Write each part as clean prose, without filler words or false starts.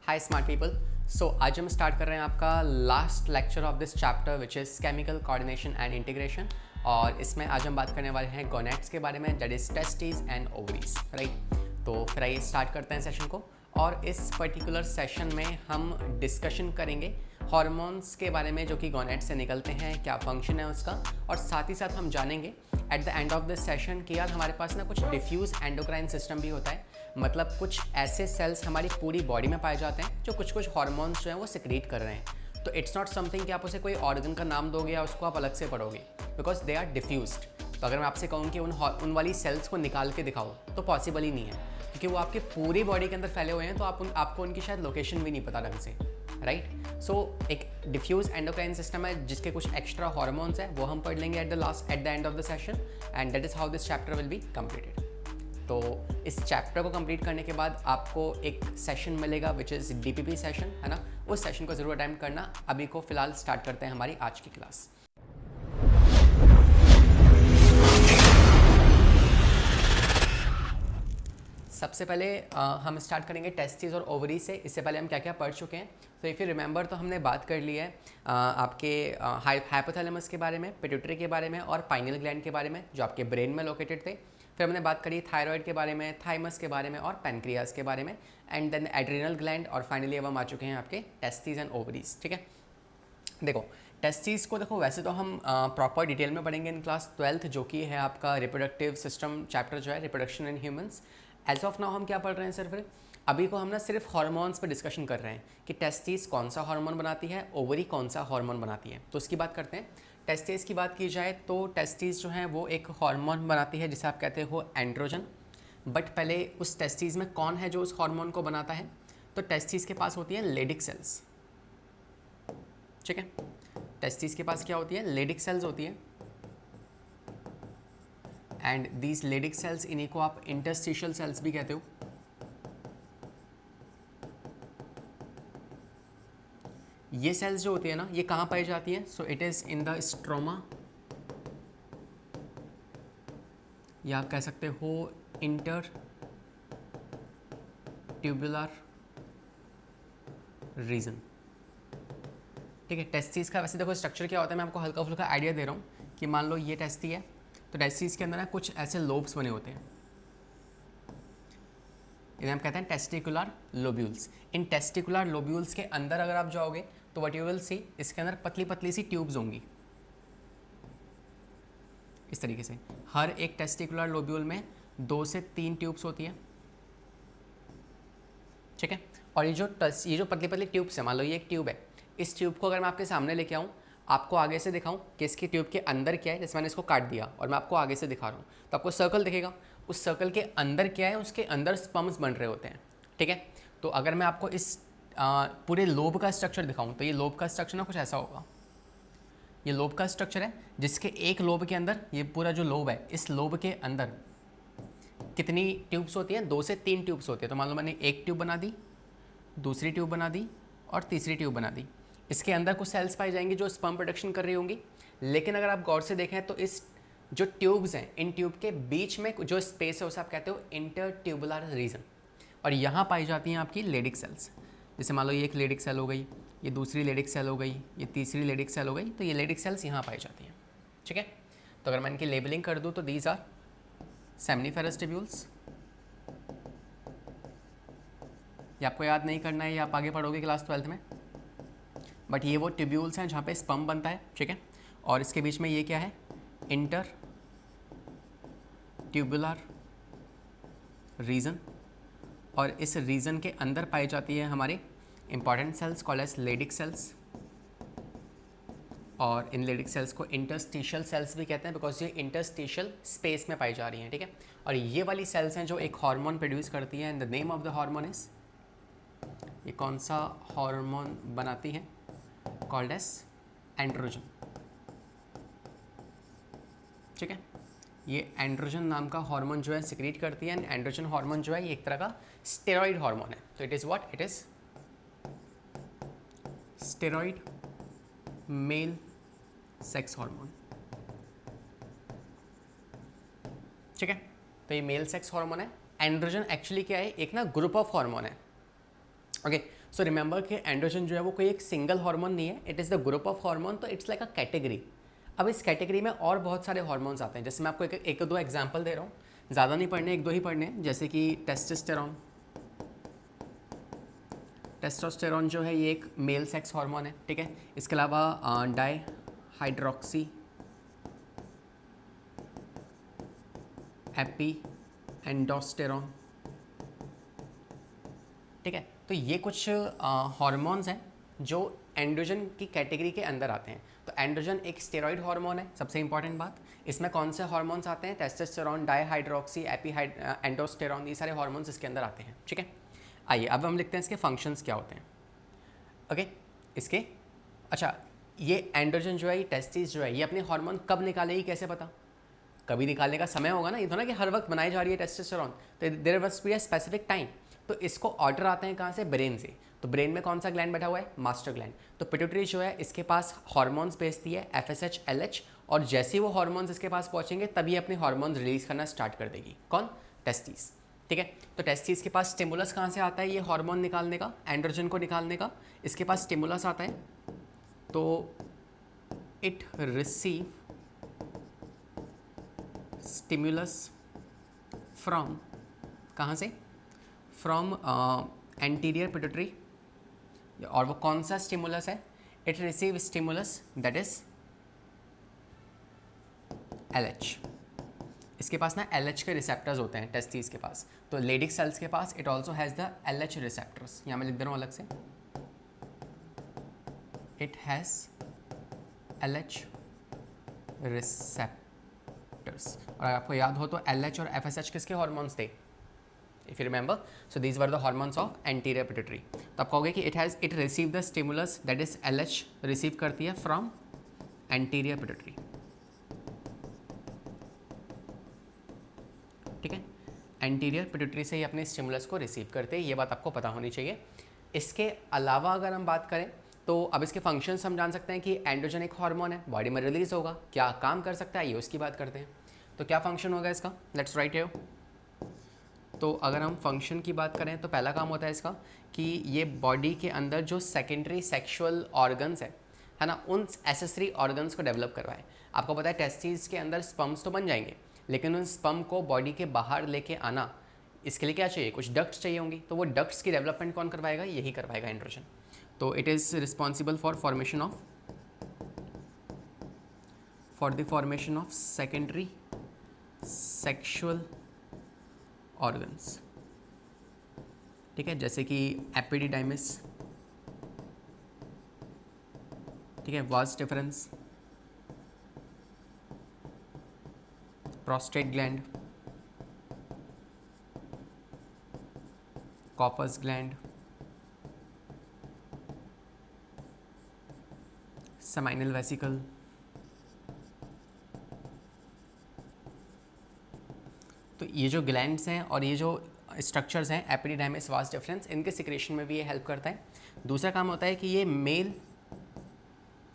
हाय smart people. सो आज हम start कर रहे हैं आपका last lecture of this chapter which is chemical coordination and integration. और इसमें आज हम बात करने वाले हैं गोनेट्स के बारे में, that is testis and ovaries, right. तो फिर आइए स्टार्ट करते हैं सेशन को। और इस पर्टिकुलर सेशन में हम डिस्कशन करेंगे हार्मोन्स के बारे में जो कि गोनेट से निकलते हैं, क्या फंक्शन है उसका, और साथ ही साथ हम जानेंगे at the end of this session कि यार हमारे पास ना कुछ डिफ्यूज एंडोक्राइन सिस्टम भी होता है। मतलब कुछ ऐसे सेल्स हमारी पूरी बॉडी में पाए जाते हैं जो कुछ कुछ हार्मोन्स जो हैं वो सिक्रीट कर रहे हैं। तो इट्स नॉट समथिंग कि आप उसे कोई ऑर्गन का नाम दोगे या उसको आप अलग से पढ़ोगे, बिकॉज दे आर डिफ्यूज्ड। तो अगर मैं आपसे कहूँ कि उन वाली सेल्स को निकाल के दिखाओ तो पॉसिबल ही नहीं है, क्योंकि वो आपके पूरी बॉडी के अंदर फैले हुए हैं। तो आपको उनकी शायद लोकेशन भी नहीं पता ढंग से, राइट। सो एक डिफ्यूज एंडोक्राइन सिस्टम है जिसके कुछ एक्स्ट्रा हार्मोन्स हैं, वो हम पढ़ लेंगे at the end of the session, and that is how this chapter will be completed. तो इस चैप्टर को कंप्लीट करने के बाद आपको एक सेशन मिलेगा विच इज़ डीपीपी सेशन, है ना। उस सेशन को ज़रूर अटेम्प्ट करना। अभी को फिलहाल स्टार्ट करते हैं हमारी आज की क्लास। सबसे पहले हम स्टार्ट करेंगे टेस्टिस और ओवरी से। इससे पहले हम क्या क्या पढ़ चुके हैं। तो इफ़ यू रिमेंबर, तो हमने बात कर ली है आपके हाइपोथैलेमस के बारे में, पिट्यूटरी के बारे में और पाइनियल ग्लैंड के बारे में जो आपके ब्रेन में लोकेटेड थे। फिर हमने बात करी थायराइड के बारे में, थाइमस के बारे में और पैनक्रियाज के बारे में, एंड देन एड्रिनल ग्लैंड, और फाइनली अब हम आ चुके हैं आपके टेस्टिस एंड ओवरीज। ठीक है, देखो टेस्टिस को देखो वैसे तो हम प्रॉपर डिटेल में पढ़ेंगे इन क्लास 12th, जो कि है आपका रिप्रोडक्टिव सिस्टम चैप्टर जो है, reproduction in humans. As of now हम क्या पढ़ रहे हैं सर? फिर अभी को हम ना सिर्फ हार्मोन्स पे डिस्कशन कर रहे हैं कि टेस्टिस कौन सा हार्मोन बनाती है, ओवरी कौन सा हार्मोन बनाती है। तो उसकी बात करते हैं। टेस्टिस की बात की जाए तो टेस्टिस जो है वो एक हार्मोन बनाती है जिसे आप कहते हो एंड्रोजन। बट पहले उस टेस्टिस में कौन है जो उस हार्मोन को बनाता है? तो टेस्टिस के पास होती है लेडिक सेल्स। ठीक है, टेस्टिस के पास क्या होती है? लेडिक सेल्स होती है। एंड दीज लेडिक सेल्स, इन्हीं को आप इंटरस्टिशियल सेल्स भी कहते हो। ये सेल्स जो होती है ना, ये कहाँ पाई जाती है? So it is in the stroma, या आप कह सकते हो इंटर ट्यूबुलर रीजन। ठीक है, टेस्टिस का वैसे देखो स्ट्रक्चर क्या होता है, मैं आपको हल्का फुल्का आइडिया दे रहा हूँ कि मान लो ये टेस्टी है, तो टेस्टिस के अंदर ना कुछ ऐसे लोब्स बने होते हैं, इन्हें हम कहते हैं टेस्टिकुलर लोब्यूल्स। इन टेस्टिकुलर लोब्यूल्स के अंदर अगर आप जाओगे तो व्हाट यू विल सी, इसके अंदर पतली पतली सी ट्यूब्स होंगी इस तरीके से। हर एक टेस्टिकुलर लोब्यूल में 2 से 3 ट्यूब्स होती है। ठीक है, और ये जो पतली पतली ट्यूब्स है, मान लो ये एक ट्यूब है, इस ट्यूब को अगर मैं आपके सामने लेके आऊँ, आपको आगे से दिखाऊं कि इसकी ट्यूब के अंदर क्या है, जैसे मैंने इसको काट दिया और मैं आपको आगे से दिखा रहा हूँ, तो आपको सर्कल दिखेगा। उस सर्कल के अंदर क्या है? उसके अंदर स्पर्म्स बन रहे होते हैं। ठीक है, तो अगर मैं आपको इस पूरे लोब का स्ट्रक्चर दिखाऊं, तो ये लोब का स्ट्रक्चर ना कुछ ऐसा होगा। ये लोब का स्ट्रक्चर है जिसके एक लोब के अंदर, ये पूरा जो लोब है, इस लोब के अंदर कितनी ट्यूब्स होती हैं? 2 से 3 ट्यूब्स होती है। तो मान लो मैंने एक ट्यूब बना दी, दूसरी ट्यूब बना दी और तीसरी ट्यूब बना दी। इसके अंदर कुछ सेल्स पाई जाएंगी जो स्पर्म प्रोडक्शन कर रही होंगी। लेकिन अगर आप गौर से देखें तो इस जो ट्यूब्स हैं, इन ट्यूब के बीच में जो स्पेस है उसे आप कहते हो इंटर ट्यूबुलर रीजन, और यहाँ पाई जाती हैं आपकी लेडिक सेल्स। जैसे मान लो ये एक लेडिक सेल हो गई, ये दूसरी लेडिक सेल हो गई, ये तीसरी लेडिक सेल हो गई, तो ये लेडिक सेल्स यहाँ पाई जाती हैं। ठीक है, तो अगर मैं इनकी लेबलिंग कर दूँ तो दीज आर सेमनीफेरस ट्यूब्यूल्स। ये आपको याद नहीं करना है, ये आप आगे पढ़ोगे क्लास 12th में। बट ये वो ट्यूब्यूल्स हैं जहाँ पे स्पर्म बनता है। ठीक है, और इसके बीच में ये क्या है? इंटर ट्यूबुलर रीजन, और इस रीजन के अंदर पाई जाती है हमारे important cells called as Leydig cells. और इन लेडिक सेल्स को इंटरस्टिशियल सेल्स भी कहते हैं, बिकॉज ये इंटरस्टिशियल स्पेस में पाई जा रही हैं। ठीक है, और ये वाली सेल्स हैं जो एक हार्मोन प्रोड्यूस करती हैं, and the name of the hormone is, ये कौन सा हार्मोन बनाती है? Called as androgen. ठीक है, ये एंड्रोजन नाम का हार्मोन जो है सिक्रीट करती है। एंड एंड्रोजन हार्मोन जो है ये एक तरह का स्टेरॉइड हार्मोन है। तो it is what? It is steroid male sex hormone. ठीक है, तो ये मेल सेक्स हार्मोन है। एंड्रोजन एक्चुअली क्या है? एक ना ग्रुप ऑफ हार्मोन है। ओके, सो रिमेंबर कि एंड्रोजन जो है वो कोई एक सिंगल हार्मोन नहीं है, it is the group of hormone, तो इट्स लाइक अ कैटेगरी। अब इस कैटेगरी में और बहुत सारे हार्मोन्स आते हैं, जैसे मैं आपको एक दो एग्जांपल दे रहा हूँ, ज़्यादा नहीं पढ़ने, एक दो ही पढ़ने, जैसे कि टेस्टोस्टेरोन। टेस्टोस्टेरोन जो है ये एक मेल सेक्स हार्मोन है, ठीक है। इसके अलावा डाई हाइड्रोक्सी एपी एंडोस्टेरोन, ठीक है। तो ये कुछ हार्मोन्स हैं जो एंड्रोजन की कैटेगरी के अंदर आते हैं। तो एंड्रोजन एक स्टेरॉइड हार्मोन है, सबसे इंपॉर्टेंट बात। इसमें कौन से हार्मोन्स आते हैं? टेस्टोस्टेरोन, डाईहाइड्रोक्सी, एंडोस्टेरोन, ये सारे हार्मोन्स इसके अंदर आते हैं, ठीक है। आइए अब हम लिखते हैं इसके फंक्शंस क्या होते हैं। ओके इसके अच्छा, ये एंड्रोजन जो है, ये टेस्टिस जो है, ये अपने हार्मोन कब निकालेगी कैसे पता? कभी निकालने का समय होगा ना, ये तो ना कि हर वक्त बनाई जा रही है टेस्टोस्टेरोन, तो there must be a specific time. तो इसको ऑर्डर आते हैं कहाँ से? ब्रेन से। तो ब्रेन में कौन सा ग्लैंड बैठा हुआ है? Master gland. तो पिट्यूटरी जो है इसके पास हार्मोन्स भेजती है FSH LH, और जैसे ही वो हार्मोन्स इसके पास पहुंचेंगे तभी अपने हार्मोन्स रिलीज करना स्टार्ट कर देगी। कौन? टेस्टिस, ठीक है। तो टेस्टिस के पास स्टिमुलस कहाँ से आता है ये हार्मोन निकालने का, एंड्रोजन को निकालने का? इसके पास स्टिमुलस आता है, तो इट रिसीव स्टिमुलस फ्रॉम, कहाँ से? From anterior pituitary. और वो कौन सा स्टिमुलस है? It receive stimulus that is LH। इसके पास ना LH के रिसेप्टर्स होते हैं टेस्टिस के पास, तो लेडिक सेल्स के पास it also has the LH receptors. यहाँ मैं लिख दे रहा हूँ अलग से, इट हैज़ LH रिसेप्टर्स। और आपको याद हो तो LH और FSH किसके हार्मोन्स थे? If you remember, so these were the hormones of anterior pituitary. तो आप कहोगे कि it receive the stimulus that is LH, receive करती है फ्रॉम एंटीरियर पिट्यूटरी, ठीक है। एंटीरियर पिट्यूटरी से ही अपने स्टिमुलस को रिसीव करते हैं, ये बात आपको पता होनी चाहिए। इसके अलावा अगर हम बात करें तो अब इसके फंक्शंस हम जान सकते हैं कि एंड्रोजन एक हार्मोन है, बॉडी में रिलीज होगा, क्या काम कर सकता है ये उसकी बात करते हैं। तो क्या फंक्शन होगा इसका? Let's write here. तो अगर हम फंक्शन की बात करें तो पहला काम होता है इसका कि ये बॉडी के अंदर जो सेकेंडरी सेक्सुअल ऑर्गन्स है ना, उन एसेसरी ऑर्गन्स को डेवलप करवाए। आपको पता है टेस्टिस के अंदर स्पर्म्स तो बन जाएंगे, लेकिन उन स्पर्म को बॉडी के बाहर लेके आना, इसके लिए क्या चाहिए? कुछ डक्ट्स चाहिए होंगी, तो वो डक्ट्स की डेवलपमेंट कौन करवाएगा? यही करवाएगा एंड्रोजन। तो it is responsible for the formation of secondary sexual organs, ठीक है, जैसे कि एपिडिडाइमिस, ठीक है, vas deferens, prostate gland, Cowper's gland, seminal vesicle. तो ये जो ग्लैंड्स हैं और ये जो स्ट्रक्चर्स हैं एपिडिडाइमिस, वास डिफरेंस, इनके सिक्रेशन में भी ये हेल्प करता है। दूसरा काम होता है कि ये मेल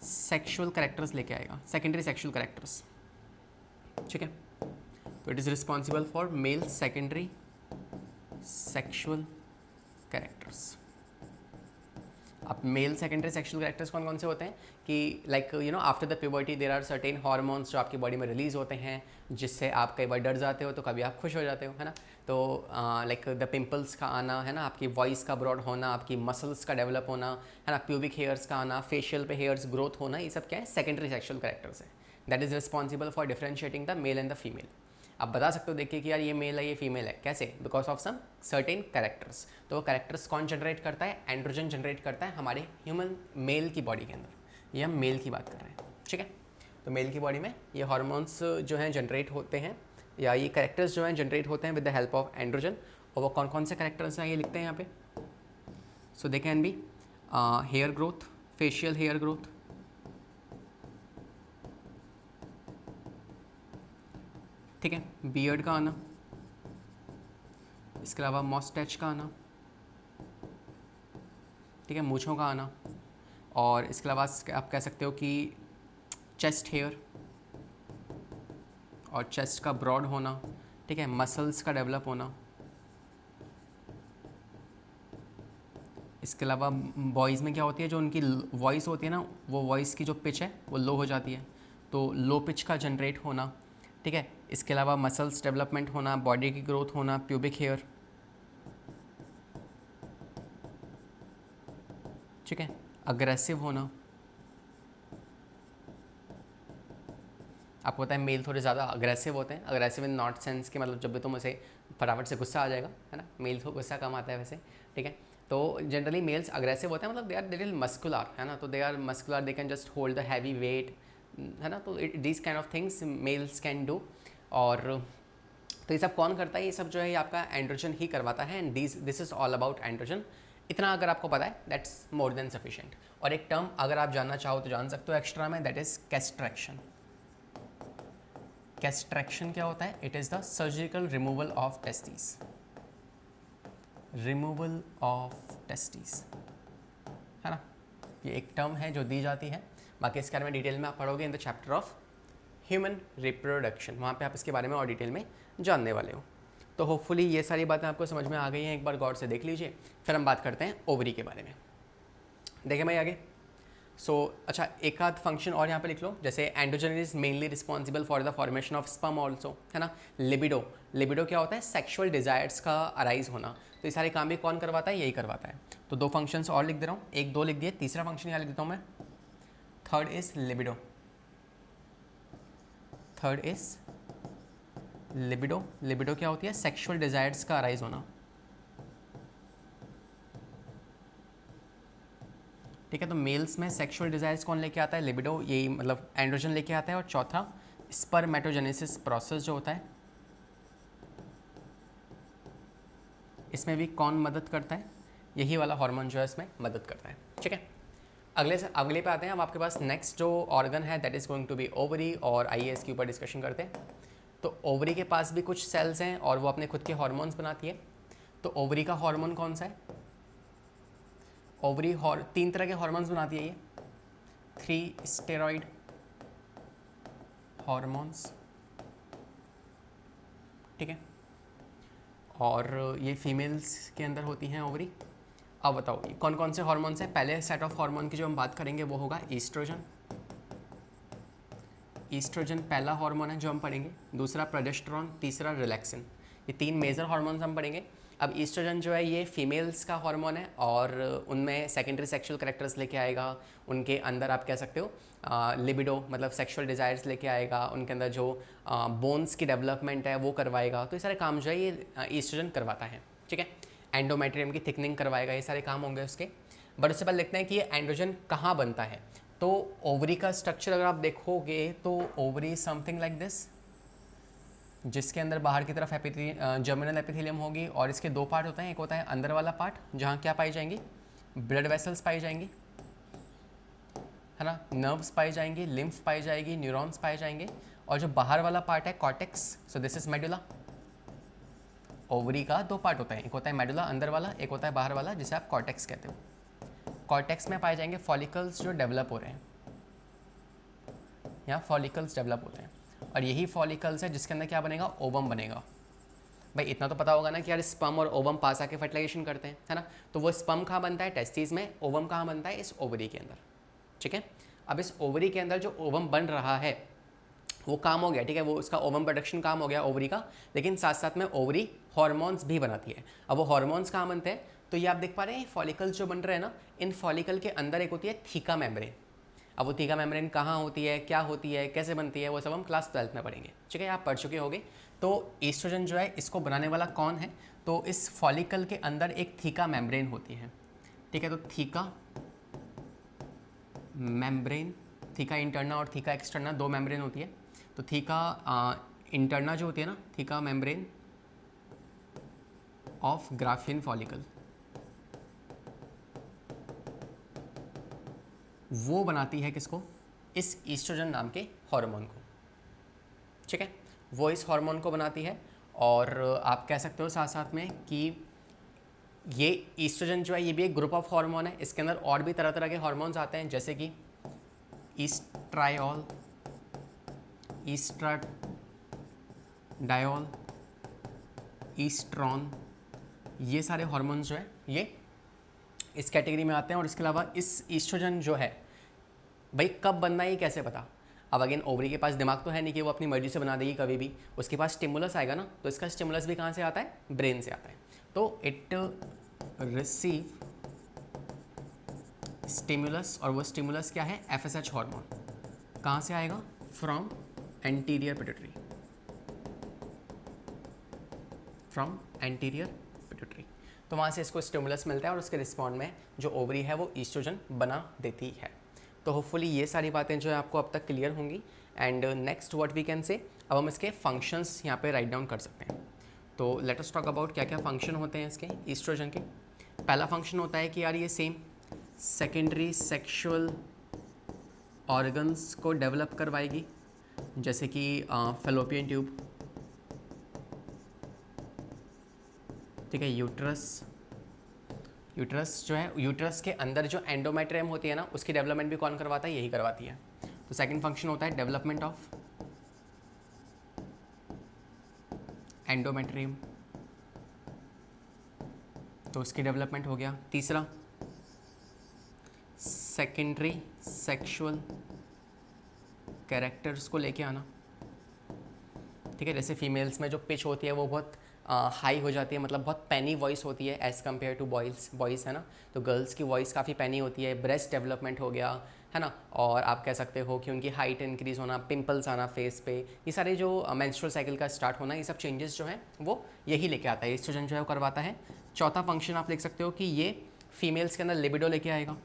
सेक्सुअल कैरेक्टर्स लेके आएगा, सेकेंडरी सेक्सुअल कैरेक्टर्स, ठीक है। तो it is responsible for male secondary sexual characters. अब मेल सेकेंडरी सेक्सुअल कैरेक्टर्स कौन कौन से होते हैं कि like you know after the puberty there are certain hormones जो आपकी बॉडी में रिलीज होते हैं, जिससे आप कई बार डर जाते हो तो कभी आप खुश हो जाते हो, है ना। तो लाइक द पिंपल्स का आना, है ना, आपकी वॉइस का ब्रॉड होना, आपकी मसल्स का डेवलप होना, है ना, प्यूबिक हेयर्स का आना, फेशियल पे हेयर्स ग्रोथ होना, ये सब क्या है? सेकेंडरी सेक्सुअल कैरेक्टर्स है। That is responsible for differentiating the male and the female. आप बता सकते हो देखिए कि यार ये मेल है ये फीमेल है, कैसे? Because of some certain characters. तो वो कैरेक्टर्स कौन जनरेट करता है? एंड्रोजन जनरेट करता है हमारे ह्यूमन मेल की बॉडी के अंदर। ये हम मेल की बात कर रहे हैं, ठीक है। तो मेल की बॉडी में ये हार्मोन्स जो हैं जनरेट होते हैं, या ये कैरेक्टर्स जो हैं जनरेट होते हैं with the help of androgen. और वो कौन कौन से कैरेक्टर्स हैं ये लिखते हैं यहाँ पे। So they can be hair growth, facial hair growth, ठीक है, बियर्ड का आना, इसके अलावा मॉस्टैच का आना, ठीक है, मूँछों का आना, और इसके अलावा आप कह सकते हो कि चेस्ट हेयर और चेस्ट का ब्रॉड होना, ठीक है, मसल्स का डेवलप होना, इसके अलावा बॉयज़ में क्या होती है, जो उनकी वॉइस होती है ना, वो वॉइस की जो पिच है वो लो हो जाती है, तो लो पिच का जनरेट होना, ठीक है। इसके अलावा मसल्स डेवलपमेंट होना, बॉडी की ग्रोथ होना, प्यूबिक हेयर, ठीक है। अग्रेसिव होना, आपको पता है मेल थोड़े ज़्यादा अग्रेसिव होते हैं, अग्रेसिव इन नॉट सेंस के मतलब जब भी तुम उसे फटाफट से गुस्सा आ जाएगा, है ना, मेल को गुस्सा कम आता है वैसे, ठीक है। तो जनरली मेल्स अग्रेसिव होते हैं, मतलब दे आर लिटिल मस्कुलर, है ना, तो they are muscular, they can just hold the heavy weight, है ना, तो this kind of things males can do. और तो ये सब कौन करता है, ये सब जो है ये आपका एंड्रोजन ही करवाता है, and this is all about androgen. इतना अगर आपको पता है दैट्स मोर देन सफिशिएंट। और एक टर्म अगर आप जानना चाहो तो जान सकते हो एक्स्ट्रा में, दैट इज़ कैस्ट्रैक्शन। कैस्ट्रैक्शन क्या होता है? It is the surgical removal of testis, removal of testis, है ना, ये एक टर्म है जो दी जाती है। बाकी इसके बारे में डिटेल में आप पढ़ोगे in the chapter of human reproduction, वहाँ पे आप इसके बारे में और डिटेल में जानने वाले हो। तो होपफुली ये सारी बातें आपको समझ में आ गई हैं, एक बार गौर से देख लीजिए। फिर हम बात करते हैं ओवरी के बारे में। देखें भाई आगे। अच्छा, एक आध फंक्शन और यहाँ पे लिख लो, जैसे androgen is mainly responsible for the formation of sperm also, है ना। लिबिडो, लिबिडो क्या होता है? सेक्सुअल डिजायर्स का अराइज होना। तो ये सारे काम भी कौन करवाता है? यही करवाता है। तो दो फंक्शंस और लिख दे रहा हूँ, एक दो लिख दिए, तीसरा फंक्शन यहाँ लिख देता हूँ मैं, third is libido. Third is libido. Libido क्या होती है? सेक्सुअल डिजायर्स का अराइज होना, ठीक है। तो मेल्स में सेक्सुअल डिजायर्स कौन लेके आता है? लिबिडो, यही मतलब एंड्रोजन लेके आता है। और चौथा स्पर्मेटोजेनेसिस प्रोसेस जो होता है, इसमें भी कौन मदद करता है? यही वाला हार्मोन जो है इसमें मदद करता है, ठीक है। अगले पे आते हैं। अब आपके पास नेक्स्ट जो ऑर्गन है that is going to be ovary, और आइए इसके ऊपर डिस्कशन करते हैं। तो ओवरी के पास भी कुछ सेल्स हैं और वो अपने खुद के हार्मोन्स बनाती है। तो ओवरी का हार्मोन कौन सा है? ओवरी तीन तरह के हार्मोन्स बनाती है ये, 3 स्टेरॉइड हार्मोन्स, ठीक है। और ये फीमेल्स के अंदर होती हैं ओवरी। अब बताओ ये कौन कौन से हार्मोन्स हैं? पहले सेट ऑफ हार्मोन की जो हम बात करेंगे वो होगा ईस्ट्रोजन। ईस्ट्रोजन पहला हार्मोन है जो हम पढ़ेंगे। दूसरा प्रोजेस्टेरॉन, तीसरा रिलैक्सिन। ये 3 मेजर हार्मोन्स हम पढ़ेंगे। अब ईस्ट्रोजन जो है ये फीमेल्स का हार्मोन है और उनमें सेकेंडरी सेक्सुअल कैरेक्टर्स लेके आएगा। उनके अंदर आप कह सकते हो लिबिडो मतलब सेक्सुअल डिज़ायर्स लेके आएगा। उनके अंदर जो बोन्स की डेवलपमेंट है वो करवाएगा। तो ये सारे काम जो है ये ईस्ट्रोजन करवाता है, ठीक है। एंडोमेट्रियम की थिकनिंग करवाएगा, ये सारे काम होंगे उसके। बट उससे पहले देखते हैं कि ये एंड्रोजन कहाँ बनता है। तो ओवरी का स्ट्रक्चर अगर आप देखोगे तो ओवरी समथिंग लाइक दिस, जिसके अंदर बाहर की तरफ जर्मिनल एपिथेलियम होगी। और इसके 2 पार्ट होते हैं, एक होता है अंदर वाला पार्ट जहाँ क्या पाई जाएंगी? ब्लड वेसल्स पाई जाएंगी, है ना, नर्व्स पाई जाएंगी, लिम्फ पाई जाएगी, न्यूरॉन्स पाए जाएंगे। और जो बाहर वाला पार्ट है cortex, so this is medulla. Ovary का 2 पार्ट होता है, एक होता है मेडुला अंदर वाला, एक होता है बाहर वाला जिसे आप कॉर्टेक्स कहते हो। कॉर्टेक्स में पाए जाएंगे फॉलिकल्स जो डेवलप हो रहे हैं, यहाँ फॉलिकल्स डेवलप होते हैं। और यही फॉलिकल्स है जिसके अंदर क्या बनेगा? ओवम बनेगा। भाई इतना तो पता होगा ना कि यार स्पर्म और ओवम पास आके फर्टिलाइजेशन करते हैं, है ना। तो वो स्पर्म कहाँ बनता है? टेस्टिस में। ओवम कहाँ बनता है? इस ओवरी के अंदर, ठीक है। अब इस ओवरी के अंदर जो ओवम बन रहा है वो काम हो गया, ठीक है, वो उसका ओवम प्रोडक्शन काम हो गया ओवरी का। लेकिन साथ साथ में ओवरी हॉर्मोन्स भी बनाती है। अब वो हॉर्मोन्स कहाँ बनते हैं? तो ये आप देख पा रहे हैं फॉलिकल्स जो बन रहे हैं ना, इन फॉलिकल के अंदर एक होती है थीका मेम्ब्रेन। अब वो थीका मेम्ब्रेन कहाँ होती है, क्या होती है, कैसे बनती है, वो सब हम क्लास 12th में पढ़ेंगे, ठीक है, आप पढ़ चुके होंगे। तो ईस्ट्रोजन जो है इसको बनाने वाला कौन है? तो इस फॉलिकल के अंदर एक थीका मेम्ब्रेन होती है, ठीक है। तो थीका मेम्ब्रेन, थीका इंटरना और थीका एक्सटर्ना 2 मेम्ब्रेन होती है। तो थीका इंटरना जो होती है ना, theca membrane of Graafian follicle, वो बनाती है किसको? इस ईस्ट्रोजन नाम के हार्मोन को, ठीक है, वो इस हार्मोन को बनाती है। और आप कह सकते हो साथ साथ में कि ये ईस्ट्रोजन जो है ये भी एक ग्रुप ऑफ हार्मोन है। इसके अंदर और भी तरह तरह के हार्मोन्स आते हैं, जैसे कि ईस्ट्रायोल, ईस्ट्राडायोल, ईस्ट्रॉन, ये सारे हार्मोन्स जो है ये इस कैटेगरी में आते हैं। और इसके अलावा इस ईस्ट्रोजन जो है भाई कब बनना है ये कैसे पता। अब अगेन ओवरी के पास दिमाग तो है नहीं कि वो अपनी मर्जी से बना देगी कभी भी, उसके पास स्टिमुलस आएगा ना, तो इसका स्टिमुलस भी कहाँ से आता है, ब्रेन से आता है। तो इट रिसीव स्टिमुलस, और वो स्टिमुलस क्या है, FSH हार्मोन। कहाँ से आएगा, from anterior pituitary, from anterior pituitary. तो वहाँ से इसको स्टिमुलस मिलता है और उसके रिस्पॉन्ड में जो ओवरी है वो ईस्ट्रोजन बना देती है। तो होपफुली ये सारी बातें जो है आपको अब तक क्लियर होंगी। And next what we can say, अब हम इसके फंक्शंस यहाँ पे राइट डाउन कर सकते हैं। तो लेट अस टॉक अबाउट क्या क्या फंक्शन होते हैं इसके ईस्ट्रोजन के। पहला फंक्शन होता है कि यार ये सेम सेकेंडरी सेक्सुअल ऑर्गन्स को डेवलप करवाएगी, जैसे कि फैलोपियन ट्यूब, ठीक है, यूट्रस जो है, यूट्रस के अंदर जो एंडोमेट्रियम होती है ना, उसकी डेवलपमेंट भी कौन करवाता है, यही करवाती है। तो सेकंड फंक्शन होता है डेवलपमेंट ऑफ एंडोमेट्रियम, तो उसकी डेवलपमेंट हो गया। तीसरा सेकेंडरी सेक्सुअल कैरेक्टर्स को लेके आना, ठीक है, जैसे फीमेल्स में जो पिच होती है वो बहुत हाई हो जाती है, मतलब बहुत पैनी वॉइस होती है एज़ कम्पेयर टू बॉयज़ है ना, तो गर्ल्स की वॉइस काफ़ी पैनी होती है। ब्रेस्ट डेवलपमेंट हो गया है ना, और आप कह सकते हो कि उनकी हाइट इंक्रीज़ होना, पिंपल्स आना फेस पे, ये सारे जो मेंस्ट्रुअल साइकिल का स्टार्ट होना, ये सब चेंजेस जो हैं वो यही लेके आता है, ईस्ट्रोजन जो है वो करवाता है। चौथा फंक्शन आप लिख सकते हो कि ये फीमेल्स के अंदर लिबिडो लेके आएगा।